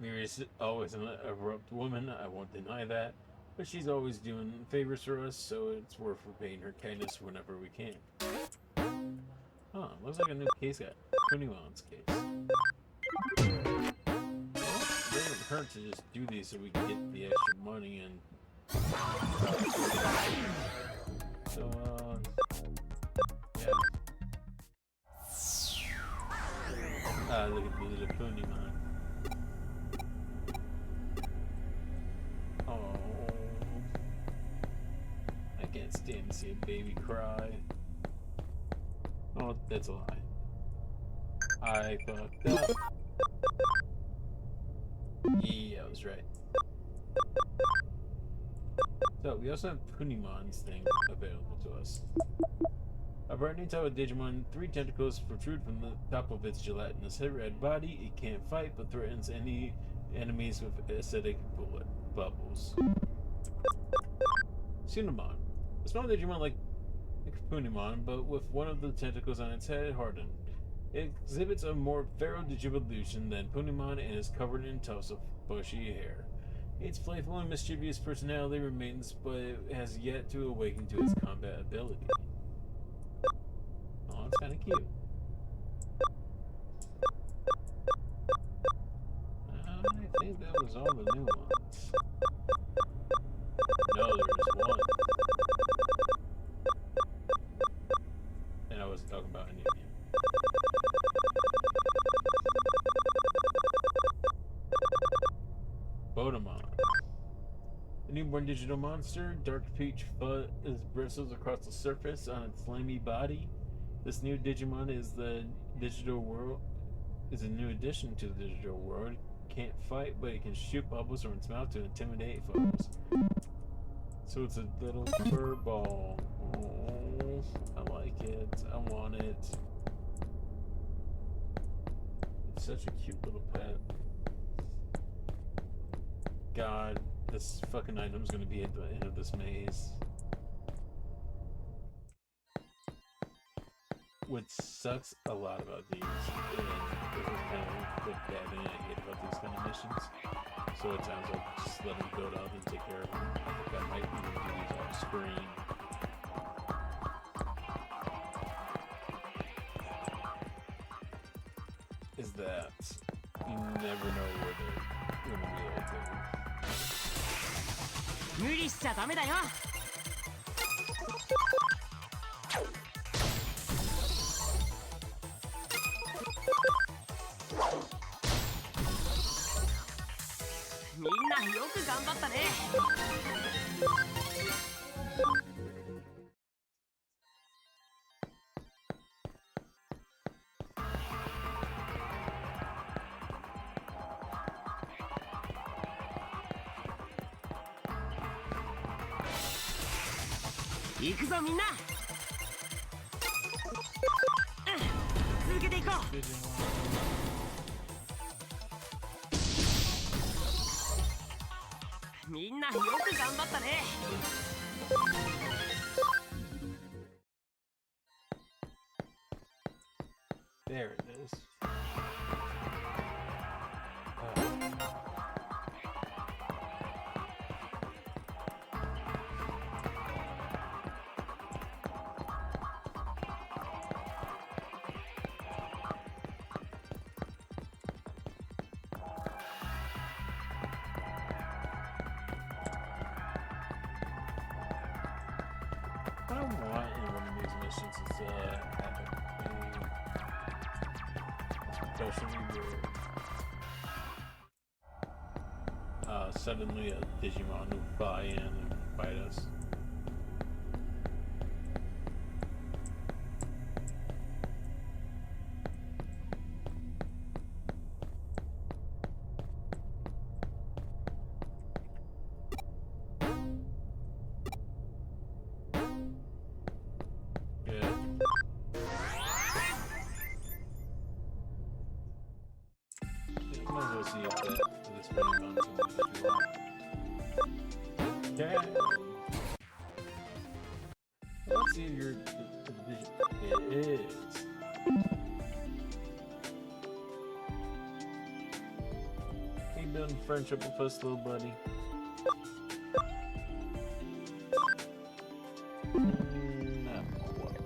Miri's always an abrupt woman, I won't deny that, but she's always doing favors for us, so it's worth repaying her kindness whenever we can. Huh, looks like a new case got Kunimon's case. Well, it doesn't hurt to just do these so we can get the extra money and... So, yeah. Look at the little Kunimon. Oh, I can't stand to see a baby cry. Oh, that's a lie. I fucked up. Yeah, I was right. So, we also have Kunimon's thing available to us. A brightening type of Digimon, 3 tentacles protrude from the top of its gelatinous red body. It can't fight, but threatens any enemies with acidic bullet bubbles. Tsunamon. A small Digimon like Punimon, but with one of the tentacles on its head hardened. It exhibits a more feral digivolution than Punimon and is covered in tufts of bushy hair. Its playful and mischievous personality remains, but it has yet to awaken to its combat ability. Oh, it's kind of cute. I think that was all the new ones. No, there's one. And I wasn't talking about any of you. Bodemon. A newborn digital monster, dark peach fuzz bristles across the surface on its slimy body. This new Digimon is the digital world. Is a new addition to the digital world. It can't fight, but it can shoot bubbles from its mouth to intimidate foes. So it's a little fur ball. Oh, I like it. I want it. It's such a cute little pet. God, this fucking item's gonna be at the end of this maze. What sucks a lot about these, and this is kind of the bad thing I hate about these kind of missions. So at times I'll just let them build up and take care of them. I think I might even do these off screen. Is that you never know where they're gonna be able to. 無理しちゃダメだよ。みんなよく頑張ったね。行くぞみんな。続けていこう。 みんなよく頑張ったね。 There it is. I don't know why in one of these missions is especially where suddenly a Digimon will fly in and fight us. See if that is spending on something that you want. Okay. Let's see if you're. It is. You done friendship with us, little buddy? Not quite.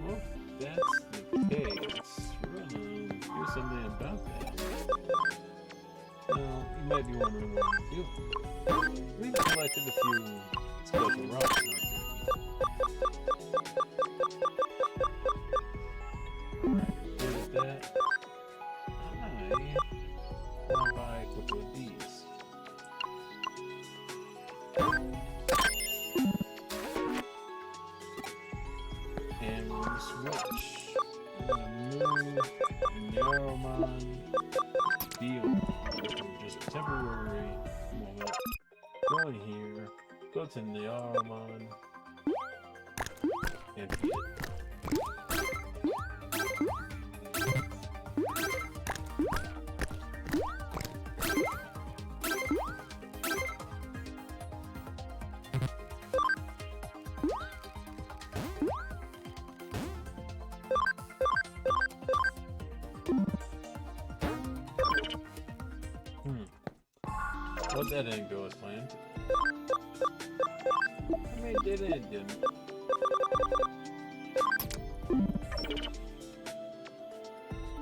Well, that's the case. We're gonna do something about that. Now, you might be wondering what we're doing. We've collected a few special rocks in our journey. Alright, good at that. I want to buy a couple of these. And we'll switch the new Narrowmon deal for just a temporary moment. Go in here, go to Narrowmon, and feed it. Well, that didn't go as planned. I mean, it did and it didn't.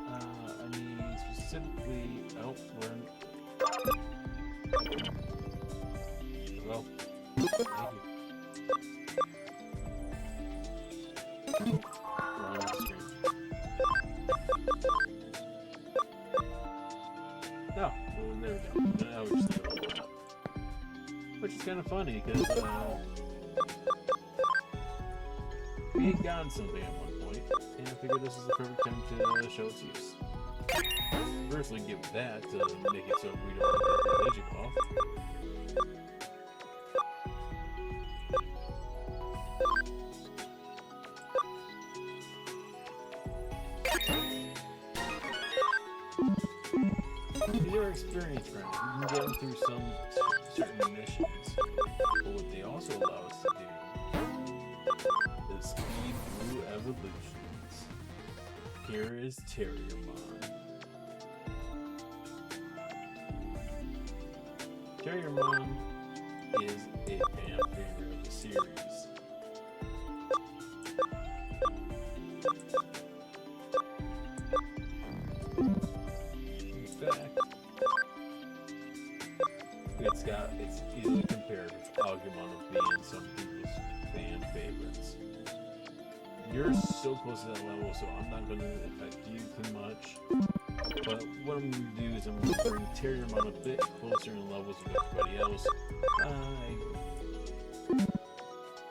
I need specifically. Oh, we're in. Well, thank you. Wrong screen. No, well, there we go. Now we're just doing that. Which is kind of funny because we had gotten something at one point, and I figured this is the perfect time to show its use. Firstly, give that to make it so we don't get the Digimon off. These are experienced rounds. We can get them through some certain missions. But what they also allow us to do is speed through evolutions. Here is Terriermon. Terriermon is a fan favorite of the series. In fact, it's easily compared with Agumon of being some people's fan favorites. You're so close to that level, so I'm not going to affect you too much. But what I'm going to do is I'm going to bring Terriermon a bit closer in levels with everybody else.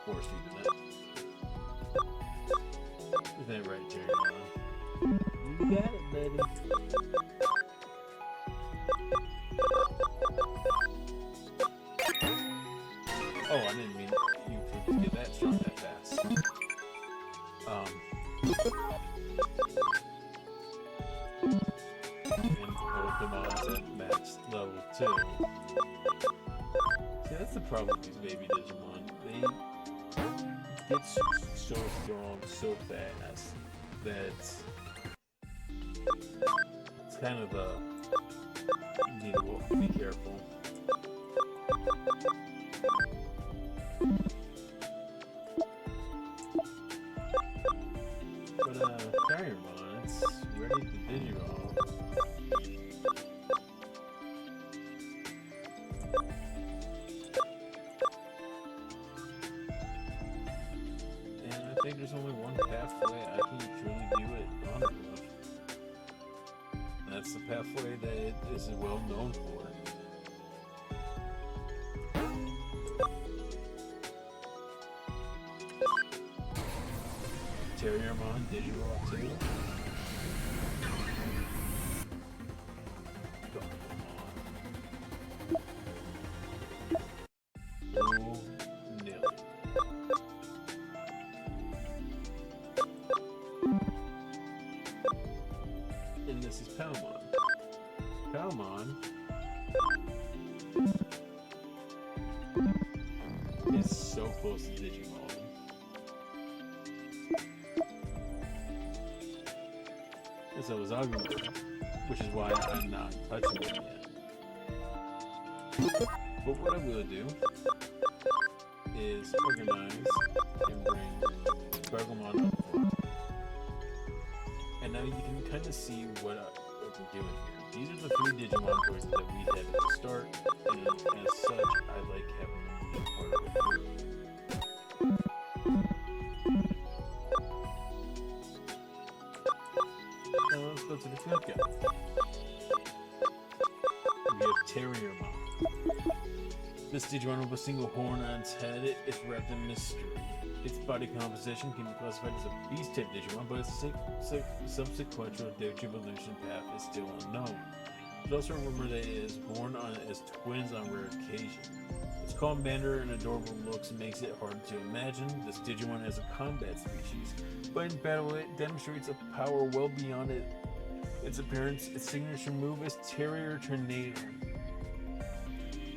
Force feed that. Right I didn't mean you could get that strong that fast. And Pokemon's at max level 2. See, that's the problem with these baby Digimon. They get so strong so fast that it's kind of a need to be careful. But Diamond, it's ready to Digimon. And I think there's only one pathway I can truly do it on with. That's the pathway that it is well known for. Terriermon, Digimon 2. Oh, nil. And this is Palmon. Palmon is so close to Digimon. And so is Agumon, which is why I'm not touching it yet. But what I will do is organize and bring Agumon up front. And now you can kind of see what I'm doing here. These are the 3 Digimon toys that we had at the start, and as such, I like having them be part of the group. Now let's go to the good guy. We have Terriermon. This Digimon with a single horn on its head is wrapped in mystery. Its body composition can be classified as a beast-type Digimon, but its subsequent Digivolution path is still unknown. It's also rumored that it is born as twins on rare occasion. Its calm manner and adorable looks makes it hard to imagine this Digimon as a combat species, but in battle it demonstrates a power well beyond its appearance. Its signature move is Terrier Tornado,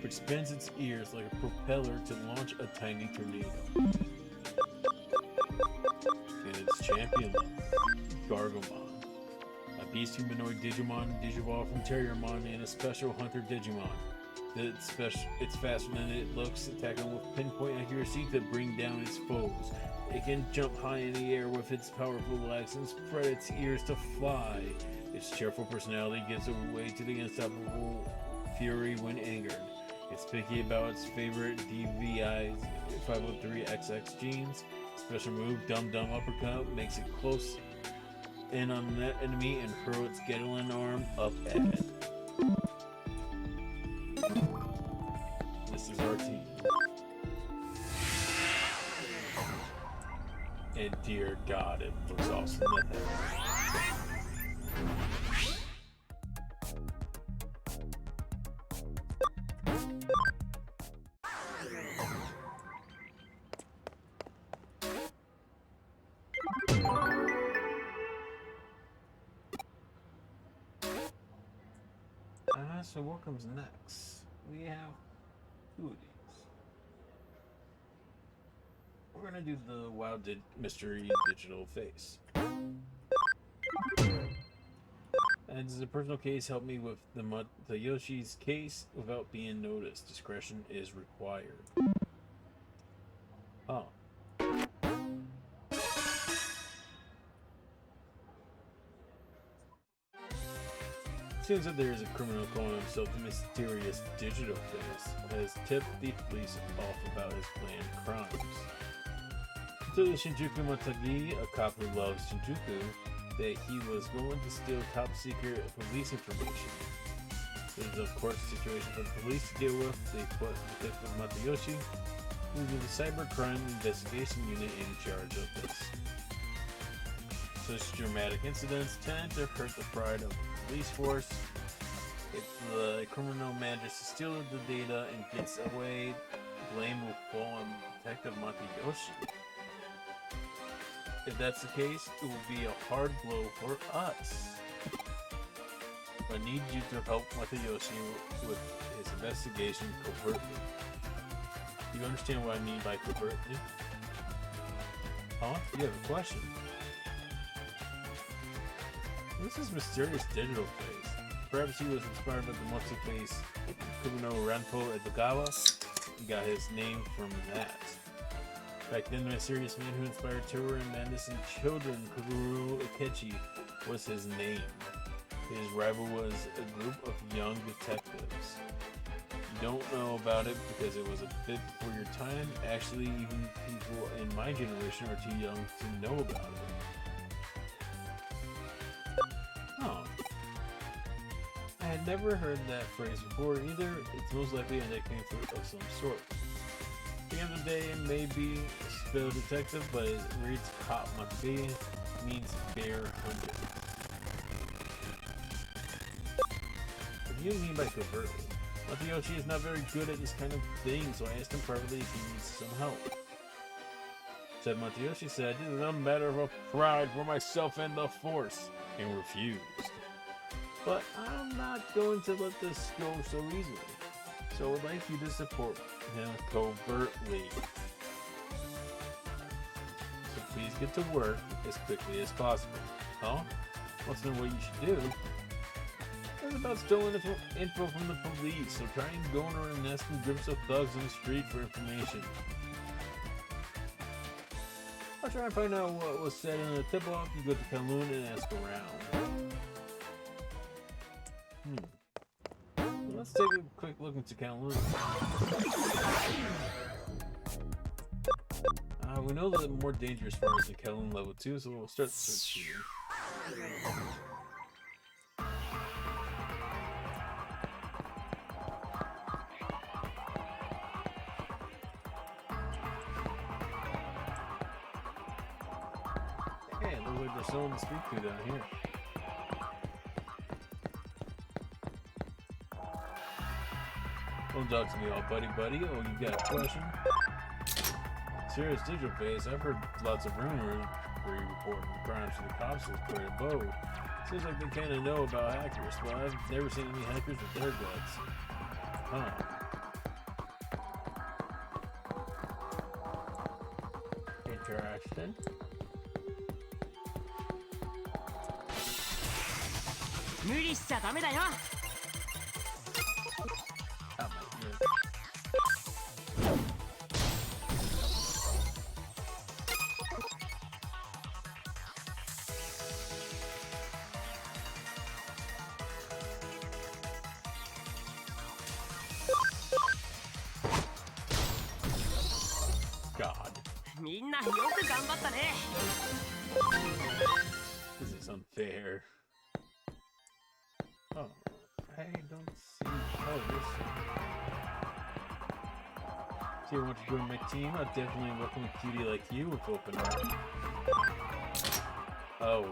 which spins its ears like a propeller to launch a tiny tornado. And its champion, Gargomon, a beast humanoid Digimon digivolved from Terriermon and a special hunter Digimon. It's faster than it looks, attacking with pinpoint accuracy to bring down its foes. It can jump high in the air with its powerful legs and spread its ears to fly. Its cheerful personality gives way to the unstoppable fury when angered. It's picky about its favorite DVI 503XX genes. Special move, Dum Dum Uppercut, makes it close in on that enemy and hurl its Gatling arm up at it. This is our team. And dear God, it looks awesome. So what comes next? We have 2 of these. We're gonna do the Wild Mystery Digital Face. And as a personal case, help me with the Yoshi's case without being noticed. Discretion is required. Oh. Seems that there is a criminal calling himself the mysterious Digital Face, has tipped the police off about his planned crimes. So the Shinjuku Matagi, a cop who loves Shinjuku, that he was going to steal top secret police information. This is of course a situation for the police to deal with. They put Detective Matayoshi into the Cybercrime Investigation Unit in charge of this. Such dramatic incidents tend to hurt the pride of the police force. If the criminal manages to steal the data and gets away, blame will fall on Detective Matayoshi. If that's the case, it will be a hard blow for us. I need you to help Matayoshi with his investigation covertly. Do you understand what I mean by covertly? Huh? You have a question? What's this mysterious digital face? Perhaps he was inspired by the multi-face Kuno Ranpo Edogawa and got his name from that. Back then, the mysterious man who inspired terror and madness in children, Kogoro Akechi, was his name. His rival was a group of young detectives. You don't know about it because it was a bit before your time. Actually, even people in my generation are too young to know about it. Oh. I had never heard that phrase before either. It's most likely a nickname of some sort. At the end of the day, it may be spelled detective, but it reads cop mabe, means bear hunter. What do you mean by covertly? Matayoshi is not very good at this kind of thing, so I asked him privately if he needs some help. Said Matayoshi said, "It is a matter of pride for myself and the force," and refused. But I'm not going to let this go so easily. So I would like you to support him covertly. So please get to work as quickly as possible. Huh? What's the way you should do? It's about stolen info from the police, so try and go around and asking groups of thugs on the street for information. I'll try and find out what was said in the tip-off. You go to Kowloon and ask around. Let's take a quick look into Kowloon. We know that more dangerous forms in Kowloon level 2, so we'll start the search here. Hey, it looks like there's someone to speak to down here. Don't talk to me all buddy. Oh, you got a question? Serious digital face. I've heard lots of rumors where you report crimes to the cops is quite a bow. Seems like they kind of know about hackers, but I've never seen any hackers with their guts. Huh. Interesting. God. This is unfair. Oh, I don't see. Oh, this. So you want to join my team? I'll definitely welcome a cutie like you with open arms. Oh,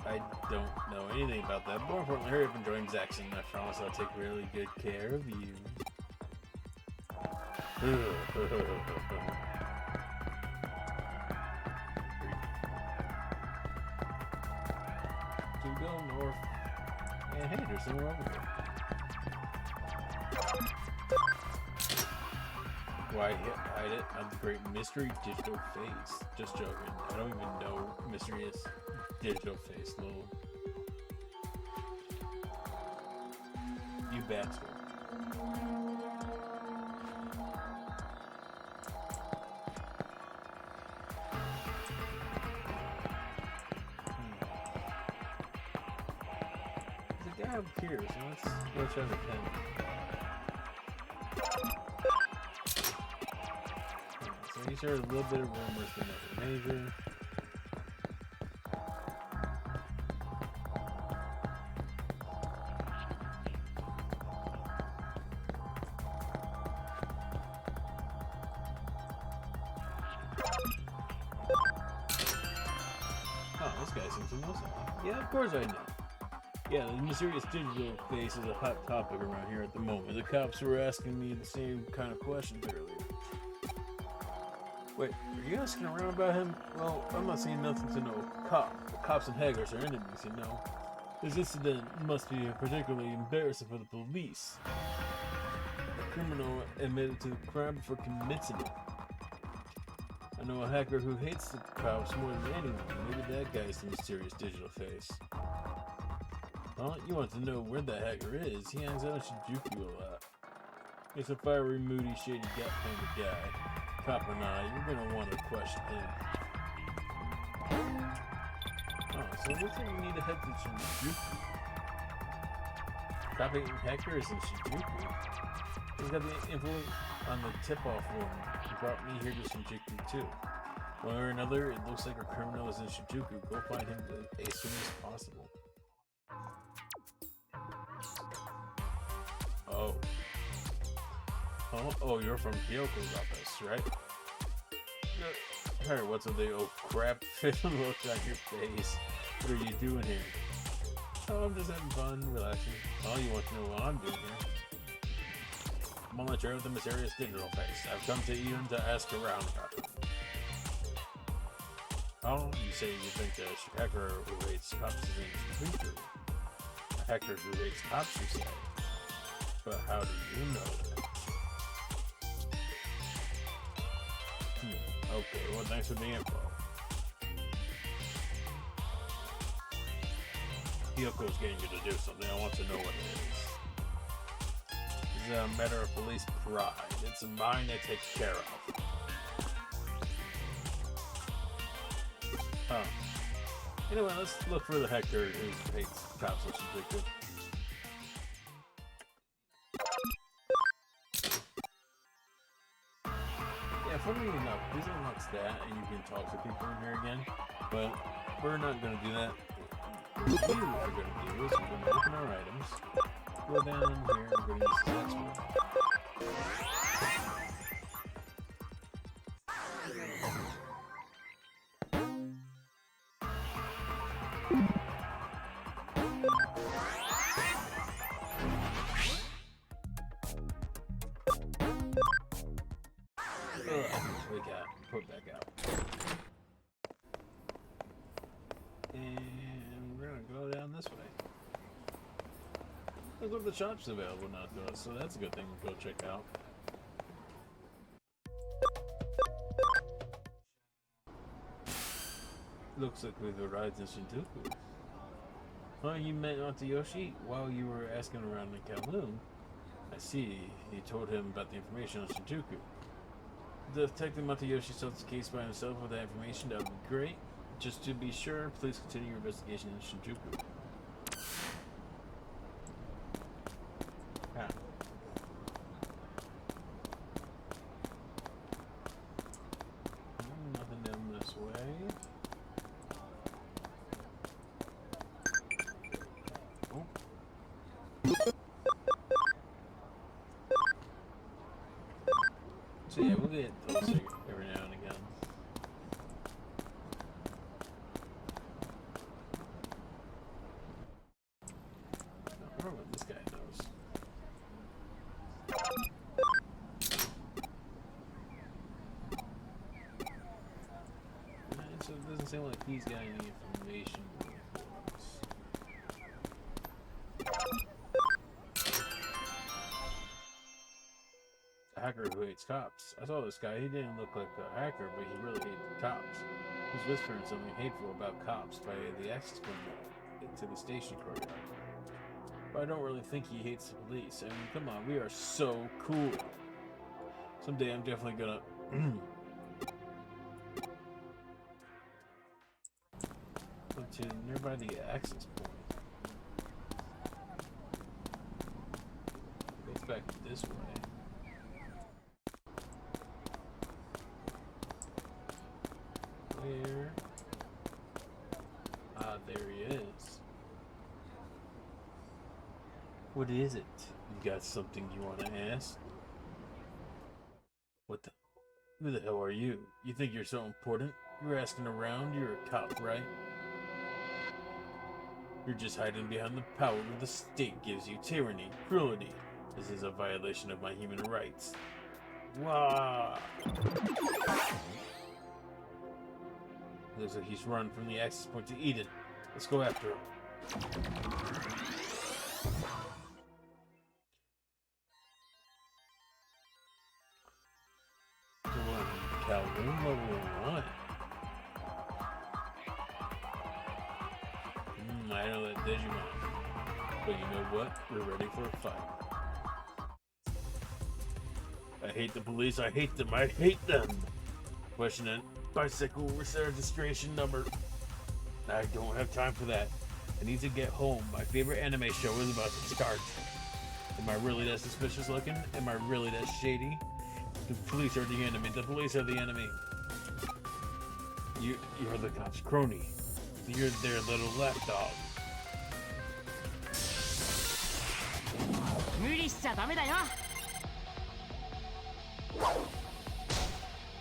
I don't know anything about that. More importantly, hurry up and join Jackson. I promise I'll take really good care of you. To go north. And hey, there's somewhere over here. Why hide it? I'm the great mystery digital face. Just joking. I don't even know mysterious digital face, lol. You bastard. There's a guy up here, so let's go try to pin him. So he's heard a little bit of rumors, but nothing major. Oh, this guy seems to know something. Yeah, of course I know. Yeah, the mysterious digital face is a hot topic around here at the moment. The cops were asking me the same kind of questions earlier. Wait, are you asking around about him? Well, I'm not saying nothing to no cop. Cops and hackers are enemies, you know. This incident must be particularly embarrassing for the police. The criminal admitted to the crime before committing it. I know a hacker who hates the cops more than anyone. Maybe that guy's the mysterious digital face. Huh? You want to know where that hacker is? He hangs out in Shinjuku a lot. He's a fiery, moody, shady, kind of guy. Cop or not, you're gonna want to question him. Oh, so it looks like we need to head to Shinjuku. Cop hacker is in Shinjuku. He's got the influence on the tip-off one. He brought me here to Shinjuku too. One way or another, it looks like our criminal is in Shinjuku. Go find him as soon as possible. Oh. Oh, you're from Kyoko's office, right? Hey, what's up there? Oh crap, look on your face. What are you doing here? Oh, I'm just having fun, relaxing. Oh, you want to know what I'm doing here? I'm on the trail of the mysterious digital face. I've come to Eden to ask around about him. Oh, you say you think a hacker who hates cops is in Shinjuku? A hacker who hates cops, you say? But how do you know that? Okay, well, thanks for the info. Kyoko's getting you to do something. I want to know what it is. It's a matter of police pride. It's mine to take care of. Huh. Anyway, let's look for the hacker who hates cops in Shinjuku. Yeah, funny enough, this unlocks that, and you can talk to people in here again. But we're not going to do that. What we are going to do is we're going to open our items, go down here, and we're going to use the next one. We got put back out. And we're gonna go down this way. Look what the shop's available now to us, so that's a good thing to go check out. Looks like we've arrived in Shinjuku. Oh, you met Matayoshi while you were asking around in Kowloon. I see. You told him about the information on Shinjuku. Detective Matayoshi solved the case by himself with that information. That would be great. Just to be sure, please continue your investigation in Shinjuku. Ah. Nothing down this way. Oh. So yeah, we'll get those every now and again. I don't know what this guy knows. So it doesn't seem like he's got any information for us. A hacker who hates cops. I saw this guy. He didn't look like a hacker, but he really hated cops. He was whispering something hateful about cops by the access window into the station courtyard. But I don't really think he hates the police. I mean, come on, we are so cool. Someday I'm definitely gonna go to nearby the access point. It goes back this way. Where? Ah, there he is. What is it? You got something you want to ask? What the? Who the hell are you? You think you're so important? You're asking around? You're a cop, right? You're just hiding behind the power the state gives you. Tyranny, cruelty. This is a violation of my human rights. Wow. Looks like he's run from the access point to Eden. Let's go after him. Calhoun level 1. I know that Digimon. But you know what? We're ready for a fight. I hate the police. I hate them. I hate them. Question it. Bicycle registration number. I don't have time for that. I need to get home. My favorite anime show is about to start. Am I really that suspicious looking? Am I really that shady? The police are the enemy. The police are the enemy. You're the cop's crony. You're their little lapdog.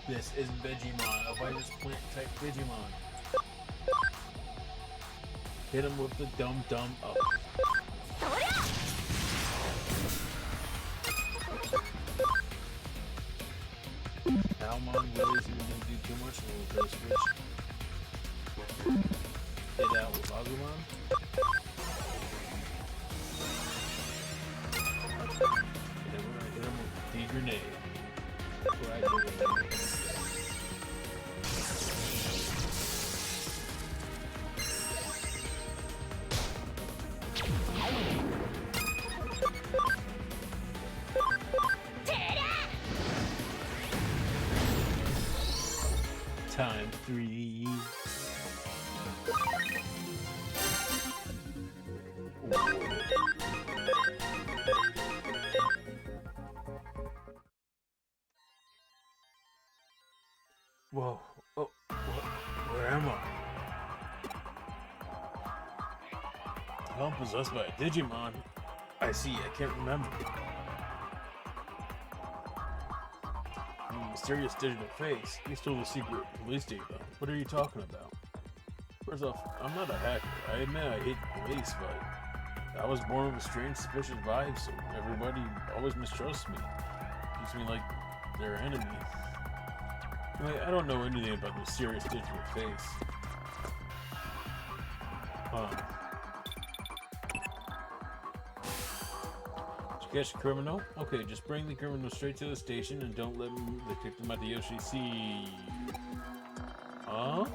This is Digimon, a virus plant type Digimon. Hit him with the dumb up. Almon really isn't going to do too much, and we'll try to switch. Hit out with Agumon. And then we're going to hit him with the grenade. Time 3. Whoa. Oh, where am I? I'm possessed by a Digimon. I see, I can't remember. Mysterious digital face. You stole the secret police data. What are you talking about? First off, I'm not a hacker. I admit I hate the police, but I was born with a strange, suspicious vibe, so everybody always mistrusts me. Treats me like their enemy. I don't know anything about the mysterious digital face. Did you catch the criminal? Okay, just bring the criminal straight to the station and don't let the victim Matayoshi see. Huh?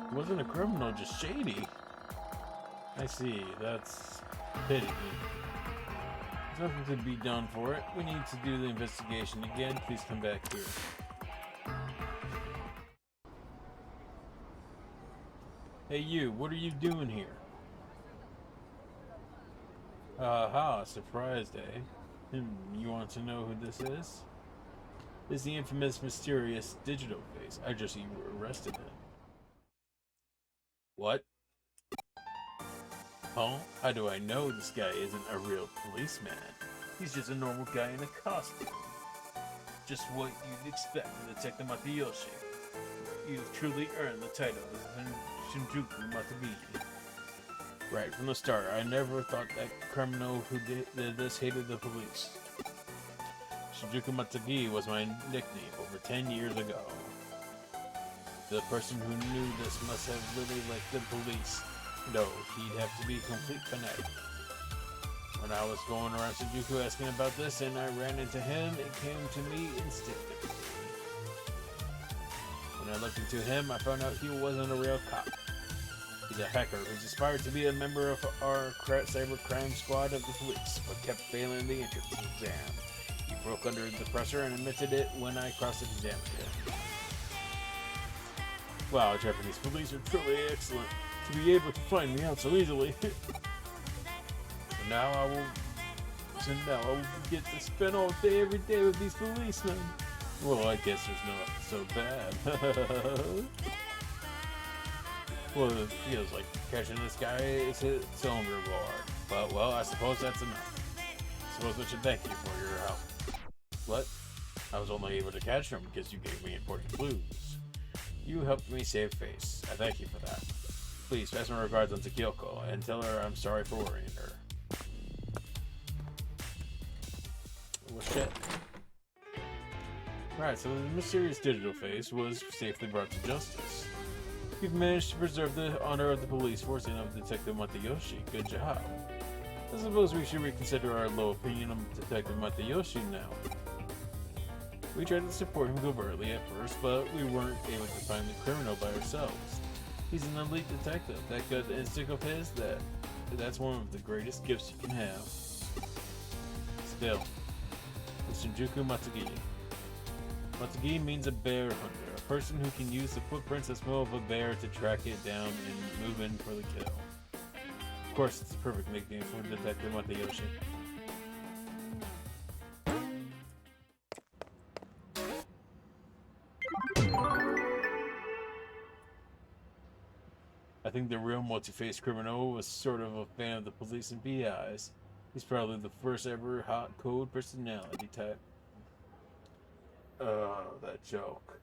It wasn't a criminal, just shady. I see, that's pity. There's nothing to be done for it. We need to do the investigation again. Please come back here. Hey you, what are you doing here? Aha, surprised, eh? You want to know who this is? This is the infamous, mysterious digital face. I just see you were arrested in. What? Huh? How do I know this guy isn't a real policeman? He's just a normal guy in a costume. Just what you'd expect from Detective Matayoshi. You've truly earned the title of Shinjuku Matagi. Right from the start, I never thought that criminal who did this hated the police. Shinjuku Matagi was my nickname over 10 years ago. The person who knew this must have really liked the police. No, he'd have to be a complete fanatic. When I was going around Shinjuku asking about this and I ran into him, it came to me instinctively. When I looked into him, I found out he wasn't a real cop. He's a hacker who's aspired to be a member of our cyber crime squad of the police, but kept failing the entrance exam. He broke under the pressure and admitted it when I cross-examined him. Wow, Japanese police are truly excellent to be able to find me out so easily. Now I will get to spend all day every day with these policemen. Well, I guess there's no so bad. Well, it feels like catching this guy is its own reward. But, well, I suppose that's enough. I suppose I should thank you for your help. What? I was only able to catch him because you gave me important clues. You helped me save face. I thank you for that. Please pass my regards on to Kyoko and tell her I'm sorry for worrying her. Well, shit. Right, so the mysterious digital face was safely brought to justice. You've managed to preserve the honor of the police force and of Detective Matayoshi. Good job. I suppose we should reconsider our low opinion of Detective Matayoshi now. We tried to support him covertly at first, but we weren't able to find the criminal by ourselves. He's an elite detective. That gut instinct of his, that's one of the greatest gifts you can have. Still, it's Shinjuku Matsugi. Matsugi means a bear hunter, a person who can use the footprints and smell of a bear to track it down and move in for the kill. Of course, it's a perfect nickname for Detective Matayoshi. I think the real multi-faced criminal was sort of a fan of the police and PIs. He's probably the first ever hot code personality type. That joke.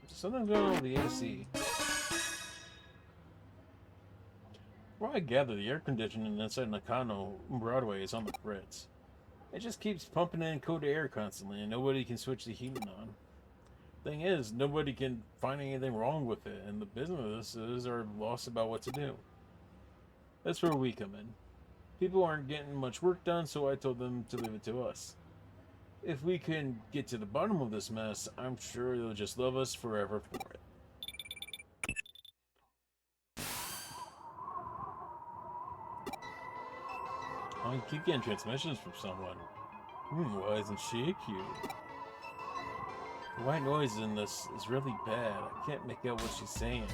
Something's going on with the AC. Well, I gather the air conditioning inside Nakano Broadway is on the fritz. It just keeps pumping in cold air constantly, and nobody can switch the heating on. Thing is, nobody can find anything wrong with it, and the businesses are lost about what to do. That's where we come in. People aren't getting much work done, so I told them to leave it to us. If we can get to the bottom of this mess, I'm sure they'll just love us forever for it. I keep getting transmissions from someone. Why isn't she cute? The white noise in this is really bad. I can't make out what she's saying.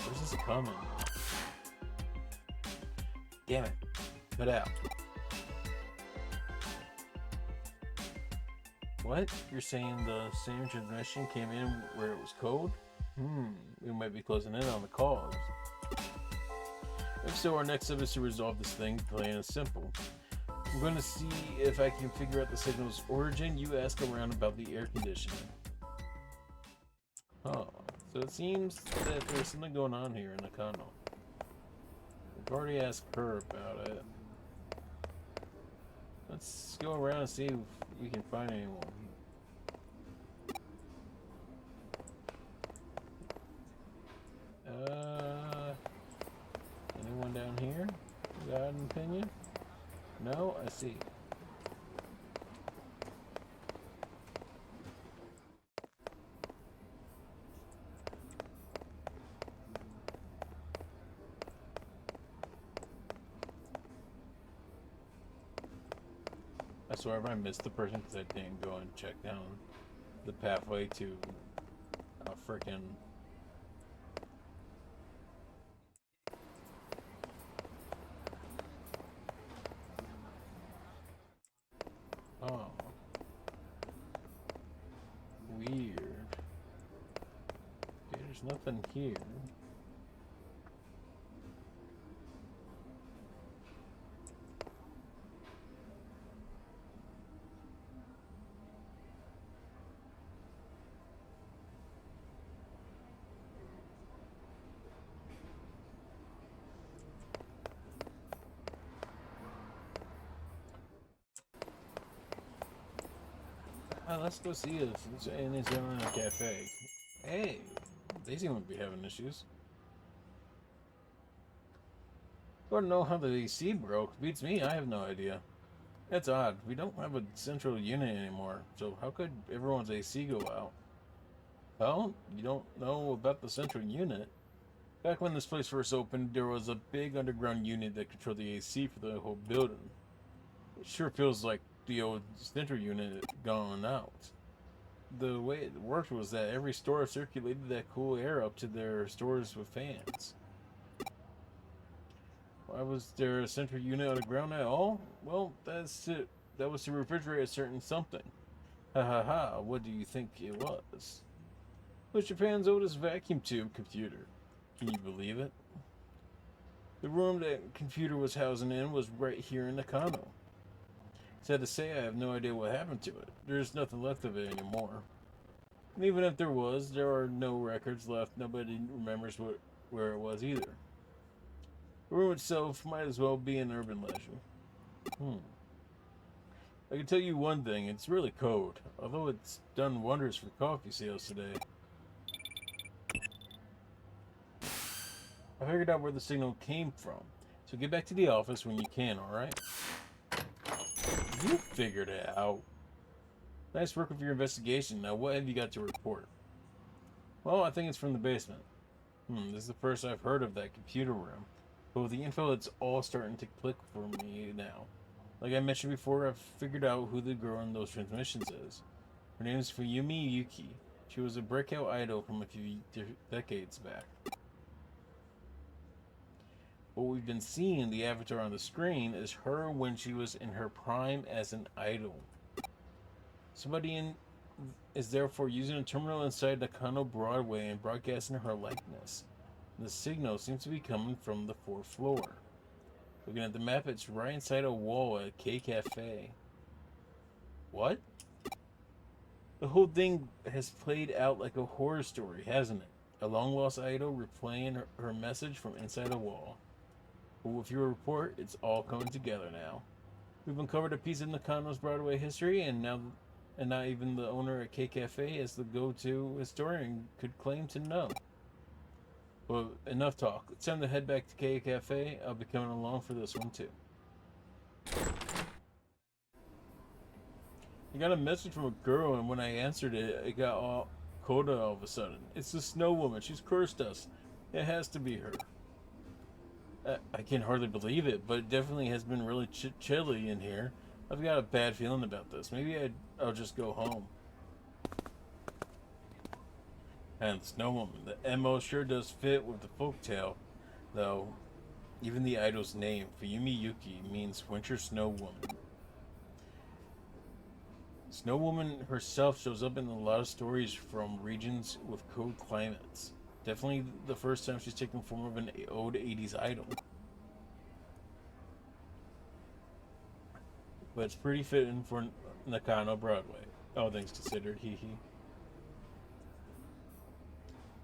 Where's this coming? Damn it. Cut out. What? You're saying the same transmission came in where it was cold? We might be closing in on the cause. If so, our next step is to resolve this thing, plain and simple. I'm going to see if I can figure out the signal's origin. You ask around about the air conditioning. Oh, so it seems that there's something going on here in Nakano. We've already asked her about it. Let's go around and see if we can find anyone. Anyone down here? Got an opinion? No? I see. I swear if I missed the person because I didn't go and check down the pathway to a frickin' oh. Weird. Okay, there's nothing here. Let's go see if it's in a cafe. Hey, they seem to be having issues. Don't know how the AC broke. Beats me, I have no idea. That's odd. We don't have a central unit anymore, so how could everyone's AC go out? Well, you don't know about the central unit. Back when this place first opened, there was a big underground unit that controlled the AC for the whole building. It sure feels like the old central unit gone out. The way it worked was that every store circulated that cool air up to their stores with fans. Why was there a central unit on the ground at all? Well, that's it. That was to refrigerate a certain something. Ha ha ha, what do you think it was? It was Japan's oldest vacuum tube computer. Can you believe it? The room that computer was housing in was right here in Nakano. Sad to say, I have no idea what happened to it. There's nothing left of it anymore. And even if there was, there are no records left. Nobody remembers where it was either. The room itself might as well be an urban legend. Hmm. I can tell you one thing, it's really cold. Although it's done wonders for coffee sales today. I figured out where the signal came from. So get back to the office when you can, alright? You figured it out. Nice work with your investigation. Now what have you got to report? Well, I think it's from the basement. This is the first I've heard of that computer room. But with the info, it's all starting to click for me now. Like I mentioned before, I've figured out who the girl in those transmissions is. Her name is Fuyumi Yuki. She was a breakout idol from a few decades back. What we've been seeing, the avatar on the screen, is her when she was in her prime as an idol. Somebody is therefore using a terminal inside Nakano Broadway and broadcasting her likeness. The signal seems to be coming from the 4th floor. Looking at the map, it's right inside a wall at a K Cafe. What? The whole thing has played out like a horror story, hasn't it? A long-lost idol replaying her message from inside a wall. But with your report, it's all coming together now. We've uncovered a piece of Nakano's Broadway history, and not even the owner at K Cafe, as the go-to historian, could claim to know. Well, enough talk. It's time to head back to K Cafe. I'll be coming along for this one too. I got a message from a girl, and when I answered it, it got all cold all of a sudden. It's the Snow Woman. She's cursed us. It has to be her. I can hardly believe it, but it definitely has been really chilly in here. I've got a bad feeling about this. Maybe I'll just go home. And the Snow Woman. The MO sure does fit with the folktale, though. Even the idol's name, Fuyumi Yuki, means Winter Snow Woman. Snow Woman herself shows up in a lot of stories from regions with cold climates. Definitely the first time she's taken the form of an old 80s idol. But it's pretty fitting for Nakano Broadway. All things considered, hee hee.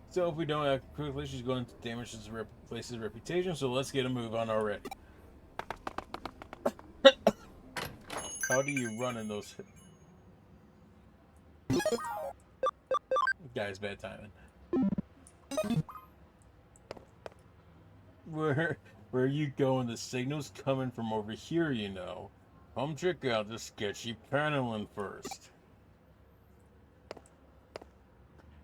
So if we don't act quickly, she's going to damage this place's reputation, so let's get a move on already. How do you run in those... Guys, bad timing. Where are you going? The signal's coming from over here, you know. Come check out the sketchy paneling first.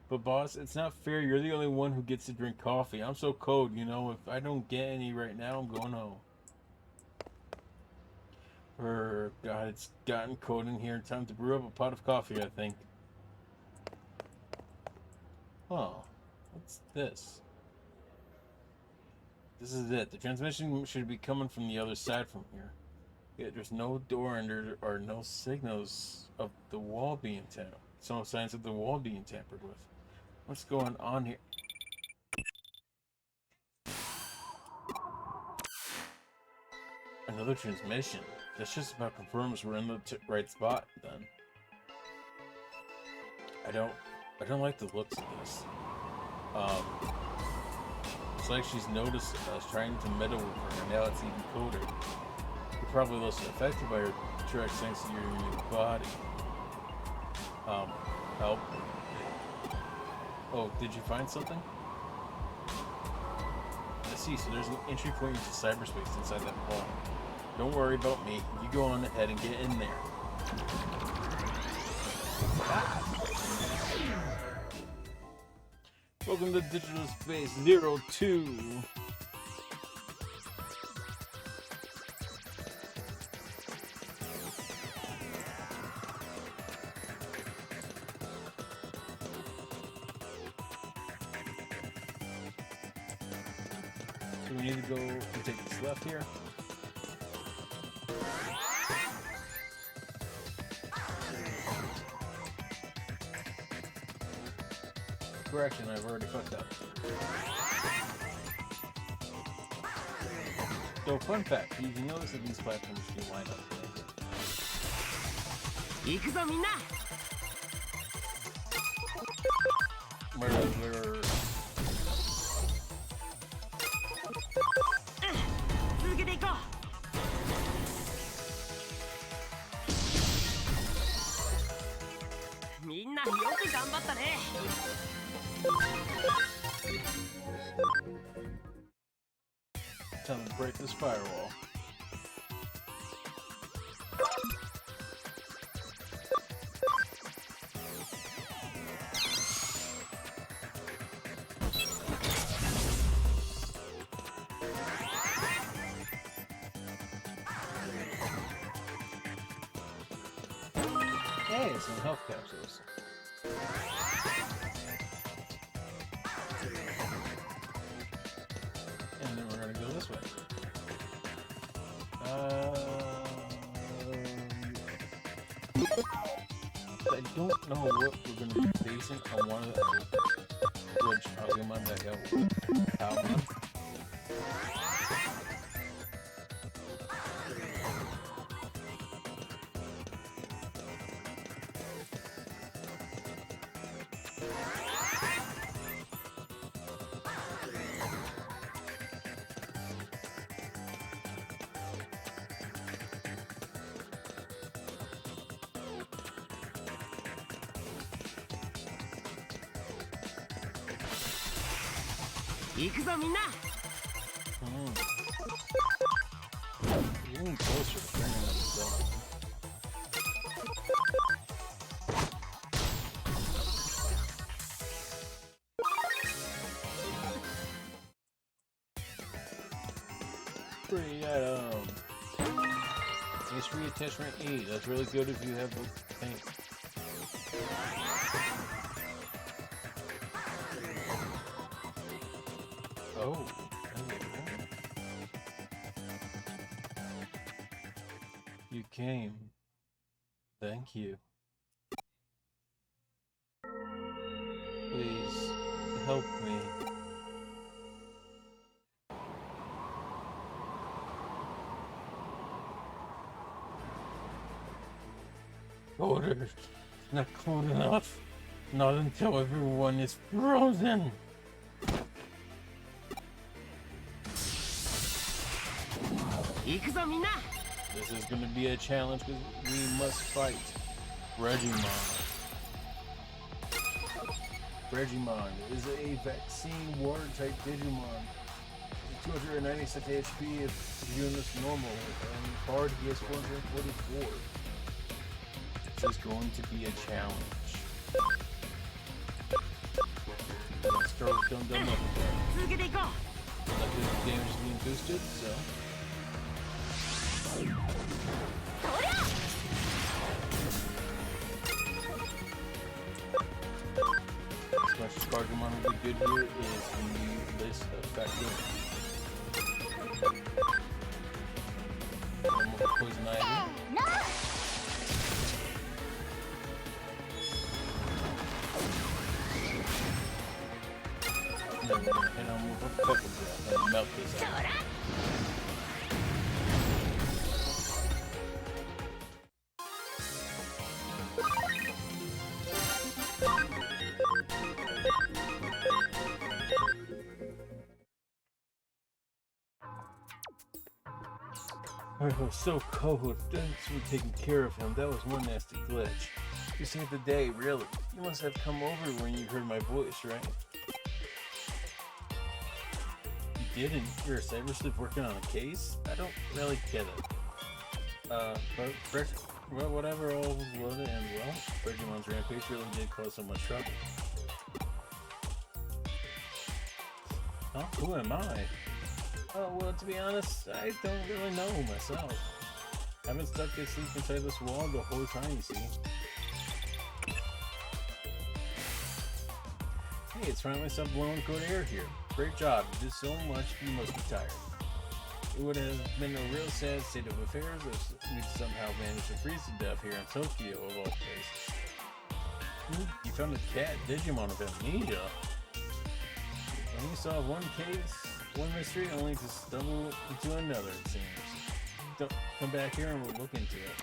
But boss, it's not fair. You're the only one who gets to drink coffee. I'm so cold, you know. If I don't get any right now, I'm going home. God, it's gotten cold in here. Time to brew up a pot of coffee, I think. Oh, what's this? This is it. The transmission should be coming from the other side from here. Yet there's no door and there are no signals of the wall being tampered. No signs of the wall being tampered with. What's going on here? Another transmission. This just about confirms we're in the right spot then. I don't like the looks of this. It's like she's noticed us trying to meddle with her, and now it's even colder. You're probably less affected by her tracks thanks to your new body. Help. Oh, did you find something? I see, so there's an entry point into cyberspace inside that wall. Don't worry about me. You go on ahead and get in there. Ah. Welcome to Digital Space 02. So we need to go and take this left here. Correction, I've already fucked up. So, fun fact, you can notice that these platforms can line up. Where ったね。 Time to break this firewall. Hey, some health capsules. And then we're gonna go this way. I don't know what we're gonna be facing on one of the which Pokemon that go Palmon.行くぞみんな。 Getting closer to bringing us done. Free item. History attachment E. That's really good if you have the thing. Oh, hello. You came. Thank you. Please help me. Orders. Not cold enough. Not until everyone is frozen. This is going to be a challenge because we must fight Digimon. Digimon is a vaccine water type Digimon. 296 HP if units normal, and hard he has 444. This is going to be a challenge. Let's start with Dum Dum up again. Like the damage is being boosted, so. Much Pokemon will be good here is when you list effective. Poison Ivy. And then we're gonna hit him with a Pepper Breath and melt this out. I was so cold. Thanks for taking care of him. That was one nasty glitch. You saved the day, really. You must have come over when you heard my voice, right? You didn't? You're a Cybersleuth working on a case? I don't really get it. But well, whatever, all was loaded and well, Digimon's rampage really did cause so much trouble. Huh? Who am I? Oh, well, to be honest, I don't really know myself. I've been stuck asleep inside this wall the whole time, you see. Hey, it's finally some blowing cold air here. Great job, you did so much, you must be tired. It would have been a real sad state of affairs if we'd somehow managed to freeze to death here in Tokyo, of all places. You found a cat Digimon of amnesia. And you solved one case, one mystery, only to stumble into another, it seems. Don't come back here and we'll look into it.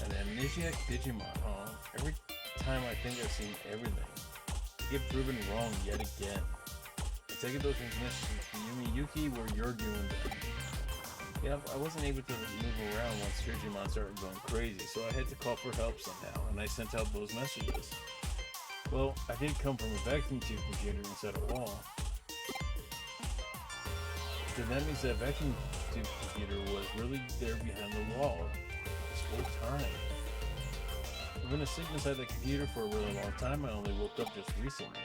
An amnesiac Digimon, huh? Every time I think I've seen everything, I get proven wrong yet again. I take it those transmissions to Yumi Yuki where you're doing that. Yep, I wasn't able to move around once Digimon started going crazy, so I had to call for help somehow, and I sent out those messages. Well, I did come from a vacuum tube computer inside a wall. Then that means that vacuum tube computer was really there behind the wall this whole time. I've been asleep inside the computer for a really long time. I only woke up just recently.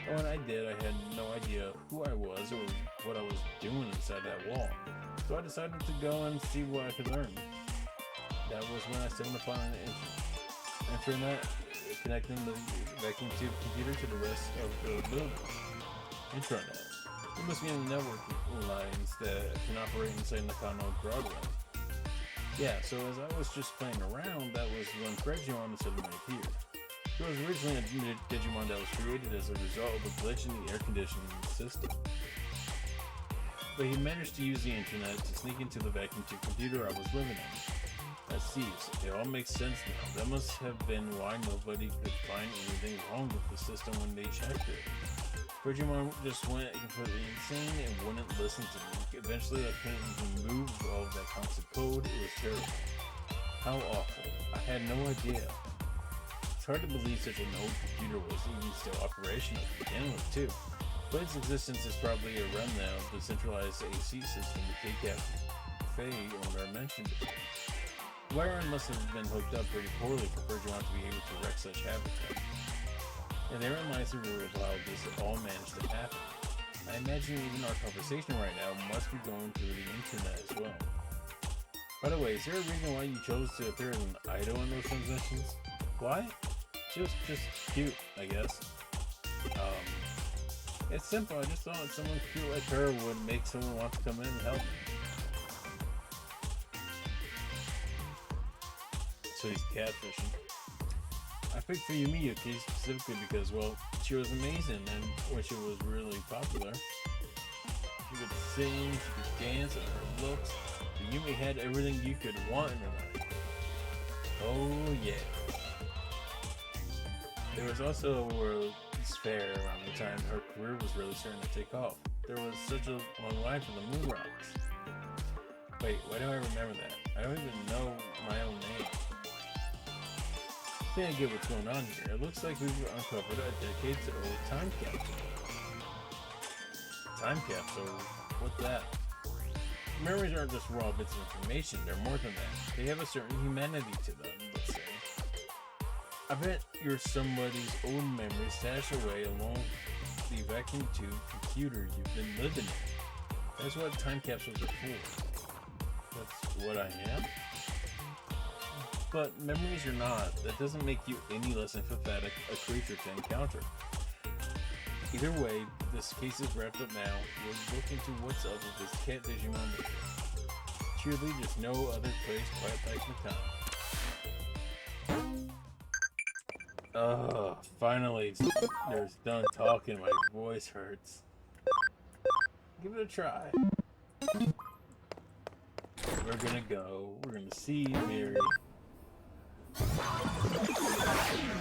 And when I did, I had no idea who I was or what I was doing inside that wall. So I decided to go and see what I could learn. That was when I stumbled upon an internet connecting the vacuum tube computer to the rest of the building. Intranet. It must be in the network lines that can operate inside Nakano Broadway. Yeah, so as I was just playing around, that was when Digimon suddenly appeared. It was originally a Digimon that was created as a result of a glitch in the air conditioning system. But he managed to use the internet to sneak into the vacuum tube computer I was living in. That seems, it all makes sense now. That must have been why nobody could find anything wrong with the system when they checked it. Digimon just went completely insane and wouldn't listen to me. Eventually, I couldn't even move all of that constant code. It was terrible. How awful. I had no idea. It's hard to believe such an old computer was even still operational to begin with, too. But its existence is probably a remnant of the centralized AC system the Cafe owner mentioned before. The wiring must have been hooked up pretty poorly for Digimon to be able to wreak such havoc. And therein lies the root of how this all managed to happen. I imagine even our conversation right now must be going through the internet as well. By the way, is there a reason why you chose to appear as an idol in those transitions? Why? Just cute, I guess. It's simple. I just thought someone cute like her would make someone want to come in and help me. So he's catfishing. I picked for Yumiyuki specifically because, well, she was amazing, and when she was really popular, she could sing, she could dance, and her looks. Yumi had everything you could want in her life. Oh yeah. There was also a World's Fair around the time her career was really starting to take off. There was such a long line for the Moon Rocks. Wait, why do I remember that? I don't even know my own name. I think I get what's going on here. It looks like we've uncovered a decades-old time capsule. Time capsule? What's that? Memories aren't just raw bits of information, they're more than that. They have a certain humanity to them, let's say. I bet you're somebody's old memory stashed away along the vacuum tube computer you've been living in. That's what time capsules are for. That's what I am? But memories or not, that doesn't make you any less empathetic a creature to encounter. Either way, this case is wrapped up now. We'll look into what's up with this cat Digimon. Truly, there's no other place quite like Macau. Finally, there's done talking. My voice hurts. Give it a try. We're gonna go. We're gonna see Mary.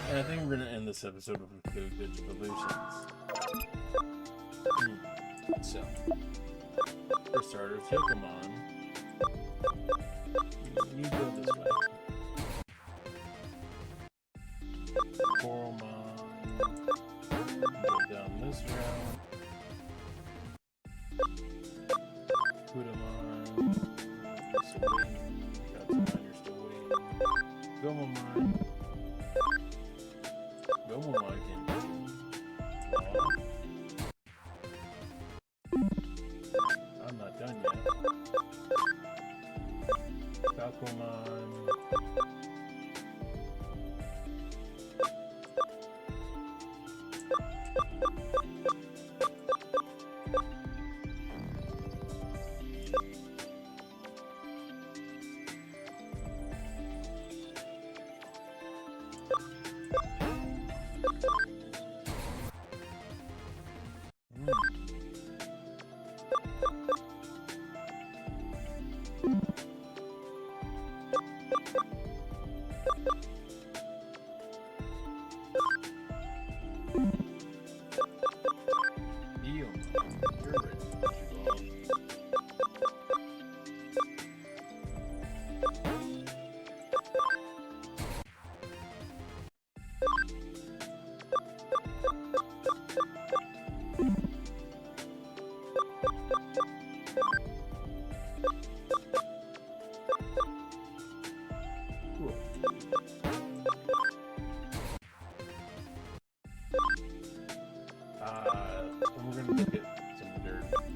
And I think we're gonna end this episode with Good Digivolutions. So, for starters, Pokemon. You go this way. Coralmon. Go down this route. Kudamon. Still waiting. Got to mind you're still waiting. Gomamon. Gomamon can do. I'm not done yet. Falcomon.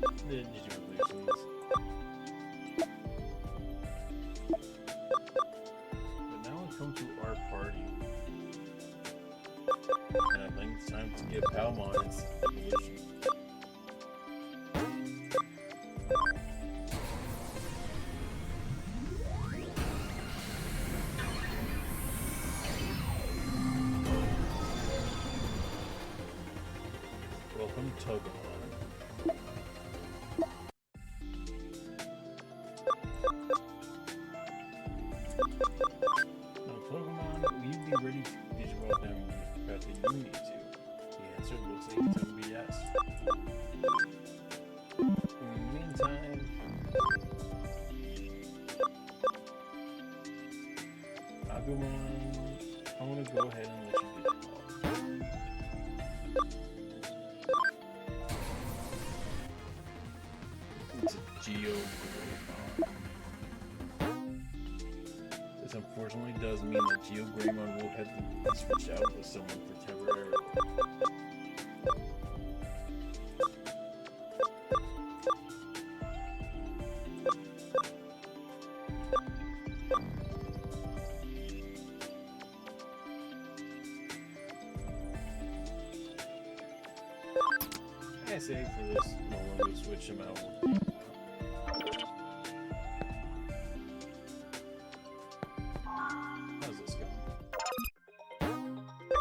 The Digimon. But now we come to our party. And I think it's time to give Palmon its evolution. Welcome, Togomon. Now, Togomon, will you be ready to Digimon down after you need to? The answer looks like it's going to be yes. In the meantime, Agumon, I'm going to go ahead and let you Digimon. It's a Geo. This unfortunately does mean that Geo Greymon will have to switch out with someone for temporarily. I say for this moment we switch him out. How's this going? I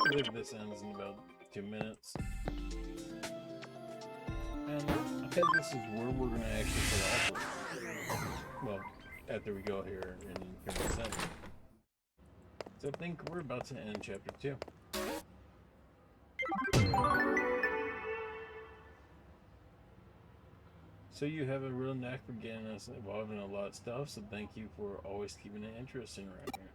believe this ends in about 2 minutes. And I think this is where we're going to actually put off. Well, after we go here in Human Center. So I think we're about to end chapter 2. So you have a real knack for getting us involved in a lot of stuff, so thank you for always keeping it interesting right here.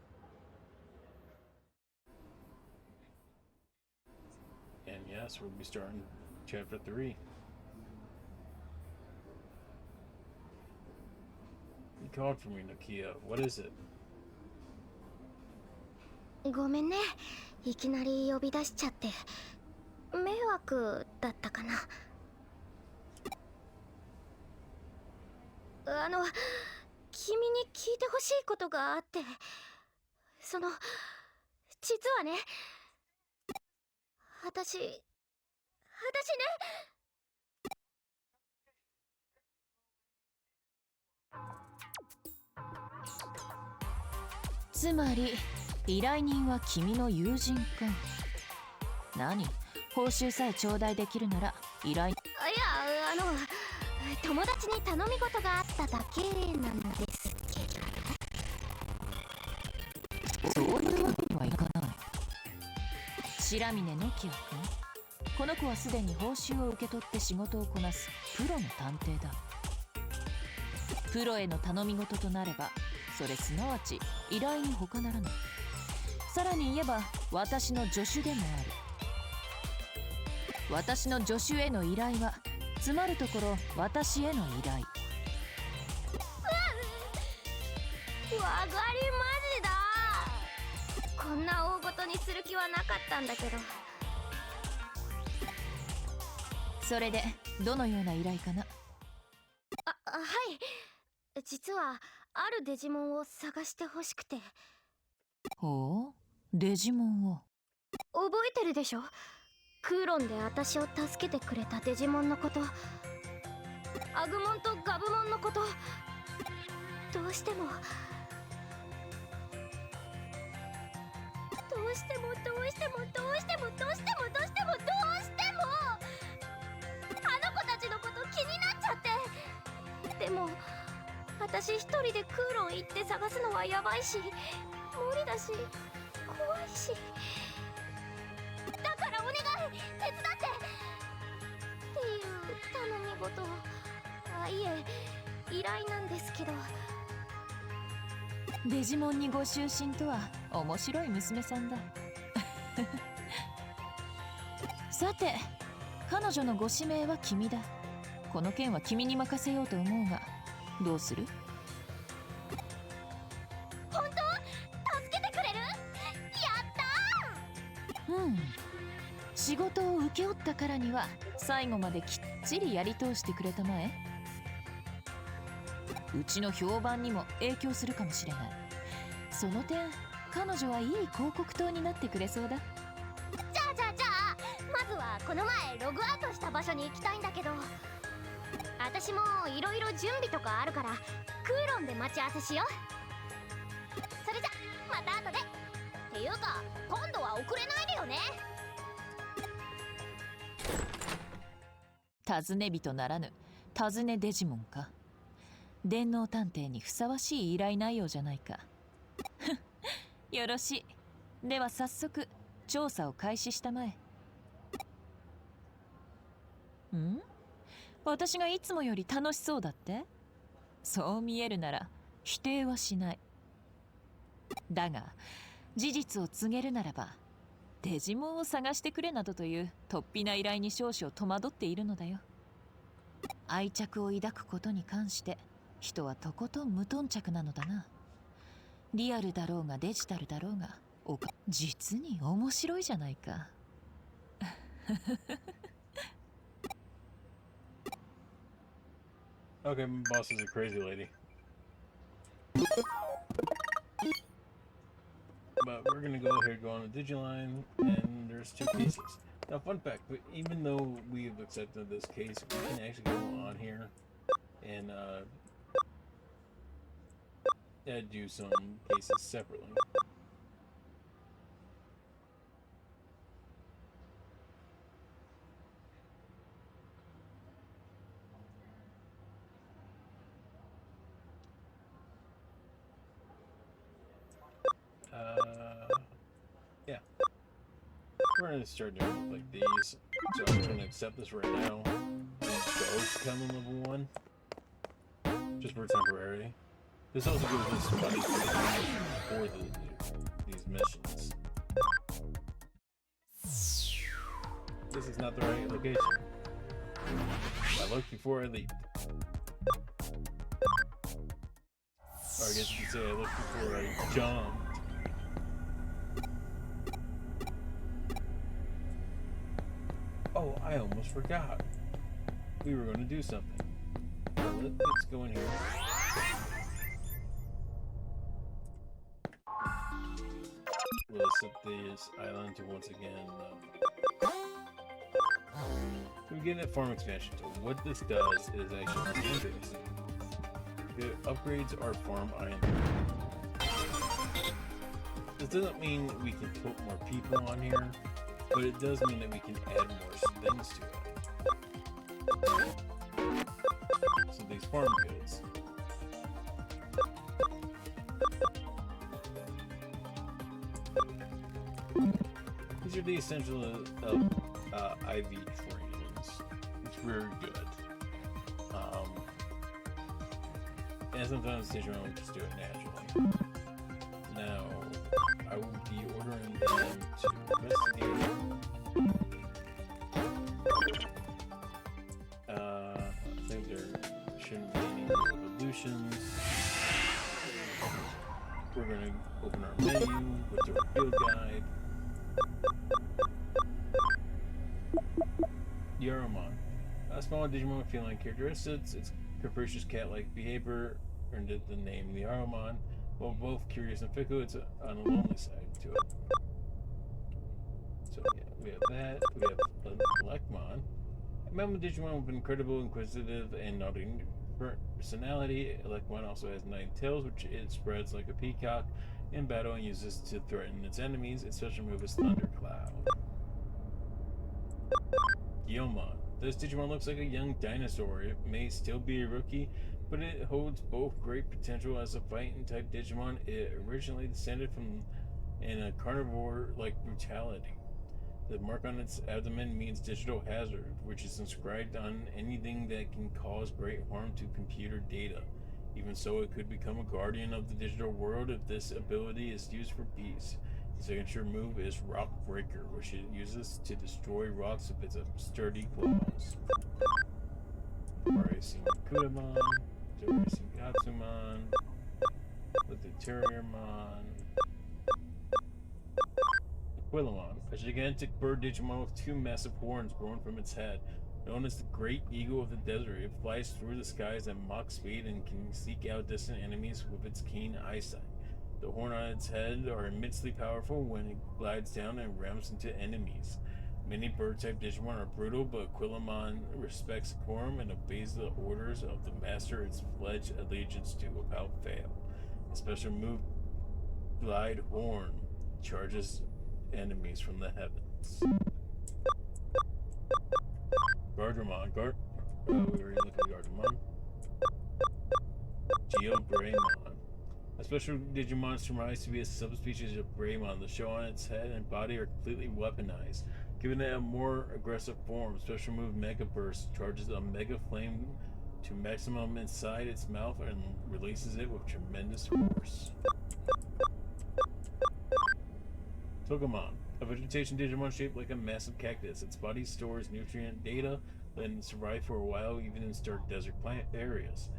And yes, we'll be starting chapter 3. You called for me, Nokia. What is it? ごめんね、いきなり呼び出しちゃって。迷惑だったかな。君に聞いてほしいことがあって、実はね、私ね。つまり依頼人は君の友人か。何？報酬さえ頂戴できるなら依頼。いや、友達に頼み事があっただけなんですけど。そういうわけにはいかない。白峰のきや君、この子はすでに報酬を受け取って仕事をこなすプロの探偵だ。プロへの頼み事となれば、それすなわち依頼に他ならない。さらに言えば私の助手でもある。私の助手への依頼はつまるところ私への依頼。わかりマジだ。こんな大ごとにする気はなかったんだけど。それでどのような依頼かな。はい、実はあるデジモンを探してほしくて。ほう、デジモンを覚えてるでしょ。クーロンで私を助けてくれたデジモンのこと、アグモンとガブモンのこと。どうしてもあの子たちのこと気になっちゃって。でも私一人でクーロン行って探すのはやばいし、無理だし怖いし。だからお願い、手伝ってっていう頼み事。いえ、依頼なんですけど。デジモンにご就寝とは面白い娘さんだ。さて、彼女のご指名は君だ。この件は君に任せようと思うが、どうする？本当？助けてくれる？やったー！仕事を請請け負ったからには最後まできっちりやり通してくれたまえ。うちの評判にも影響するかもしれない。その点彼女はいい広告塔になってくれそうだ。じゃあまずはこの前ログアウトした場所に行きたいんだけど、私もいろいろ準備とかあるからクーロンで待ち合わせしよう。それじゃまた後で。っていうか今度は遅れないでよね。尋ね人ならぬ尋ねデジモンか。電脳探偵にふさわしい依頼内容じゃないか。よろしい。では早速調査を開始したまえ。ん？私がいつもより楽しそうだって？そう見えるなら否定はしない。だが事実を告げるならば、デジモンを探してくれなどという突飛な依頼に少々戸惑っているのだよ。愛着を抱くことに関して人はとことん無頓着なのだな。リアルだろうがデジタルだろうが実に面白いじゃないか。Okay, my boss is a crazy lady. But we're gonna go ahead and go on a Digiline, and there's 2 cases. Now, fun fact, but even though we have accepted this case, we can actually go on here and do some cases separately. Yeah. We're gonna start doing like these. So I'm gonna accept this right now. Ghost coming level 1. Just for temporary. This also gives us money for these missions. This is not the right location. I looked before I leaped. Or I guess you could say I looked before I jumped. Oh, I almost forgot. We were going to do something. Let's go in here. We'll set this island to once again. We get that farm expansion tool. What this does is actually interesting. It upgrades our farm island. This doesn't mean we can put more people on here, but it does mean that we can add more things to it. So these farm goods. These are the essential of IV trains. It's very good. And sometimes Digimon will just do it naturally. Now, I will be ordering them to investigate. I think there shouldn't be any revolutions. We're going to open our menu, go to our field guide. Yaromon. A small Digimon with feline characteristics. Its capricious cat-like behavior earned it the name Yaromon. While both curious and fickle, it's on the lonely side to it. So yeah, we have that. We have Lekmon. A mammal Digimon with incredible, inquisitive, and nodding personality. Lekmon also has 9 tails, which it spreads like a peacock in battle and uses to threaten its enemies. Its special move is Thundercloud. Gyomon. This Digimon looks like a young dinosaur. It may still be a rookie, but it holds both great potential as a fighting type Digimon. It originally descended from a carnivore-like brutality. The mark on its abdomen means digital hazard, which is inscribed on anything that can cause great harm to computer data. Even so, it could become a guardian of the digital world if this ability is used for peace. Its signature move is Rock Breaker, which it uses to destroy rocks with its sturdy claws. Racing Kudamon, Racing Gatsumon, with the Terriermon. Quillamon, a gigantic bird Digimon with two massive horns growing from its head. Known as the Great Eagle of the Desert, it flies through the skies at Mach speed and can seek out distant enemies with its keen eyesight. The horn on its head are immensely powerful when it glides down and rams into enemies. Many bird-type Digimon are brutal, but Quillamon respects decorum and obeys the orders of the master it's pledged allegiance to without fail. A special move, Glide Horn, charges enemies from the heavens. Gardramon. We already looked at Gardramon. Geogreymon. A special Digimon surmised to be a subspecies of Greymon. The shell on its head and body are completely weaponized. Giving it a more aggressive form, special move Mega Burst charges a Mega Flame to maximum inside its mouth and releases it with tremendous force. Togemon, a vegetation Digimon shaped like a massive cactus. Its body stores nutrient data, letting it survive for a while even in stark desert plant areas.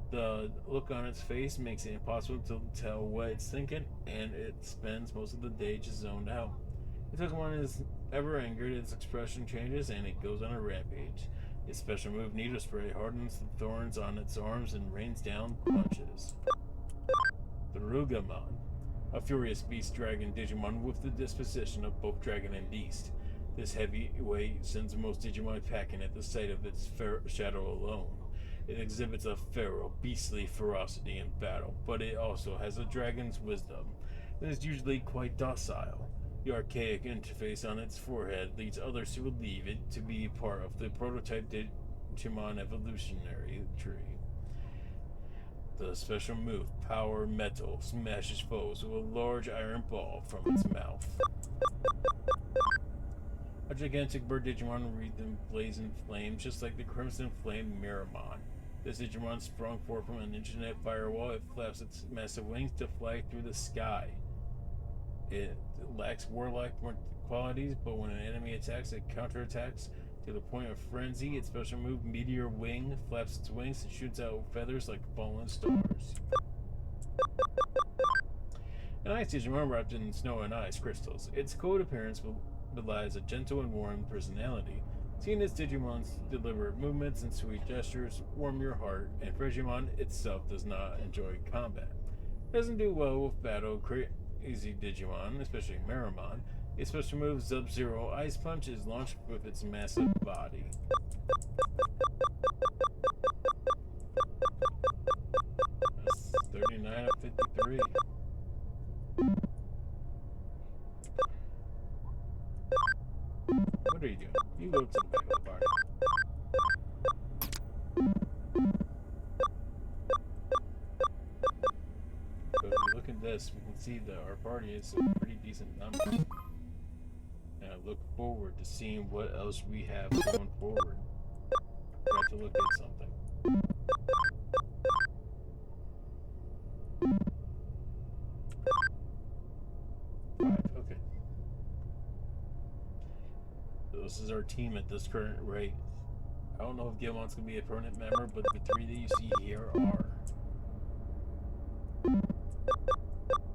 The look on its face makes it impossible to tell what it's thinking, and it spends most of the day just zoned out. If Togemon is ever angered, its expression changes and it goes on a rampage. Its special move, Needle Spray, hardens the thorns on its arms and rains down punches. Tharugamon, a furious beast dragon Digimon with the disposition of both dragon and beast. This heavyweight sends most Digimon packing at the sight of its shadow alone. It exhibits a feral, beastly ferocity in battle, but it also has a dragon's wisdom and is usually quite docile. The archaic interface on its forehead leads others to believe it to be part of the prototype Digimon evolutionary tree. The special move, Power Metal, smashes foes with a large iron ball from its mouth. A gigantic bird Digimon wreathed in blazing flames, just like the Crimson Flame Miramon. This Digimon sprung forth from an internet firewall. It flaps its massive wings to fly through the sky. It lacks warlike qualities, but when an enemy attacks, it counterattacks to the point of frenzy. Its special move, Meteor Wing, flaps its wings and shoots out feathers like fallen stars. An ice Digimon wrapped in snow and ice crystals. Its cold appearance belies a gentle and warm personality. Seeing its Digimon's deliberate movements and sweet gestures warm your heart, and Frigimon itself does not enjoy combat. It doesn't do well with battle. Crazy Digimon, especially Miramon. Its special move, Sub-Zero Ice Punch, is launched with its massive body. That's 39 out of 53. What are you doing? You go to the back of the party. But if we look at this, we can see that our party is a pretty decent number. And I look forward to seeing what else we have going forward. Got to look at something. Okay. So this is our team at this current rate. I don't know if Gilmon's going to be a permanent member, but the three that you see here are.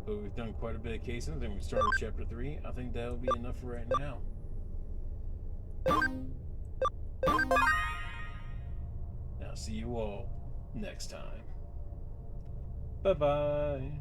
But we've done quite a bit of cases, and we started chapter 3. I think that'll be enough for right now. Now, see you all next time. Bye-bye.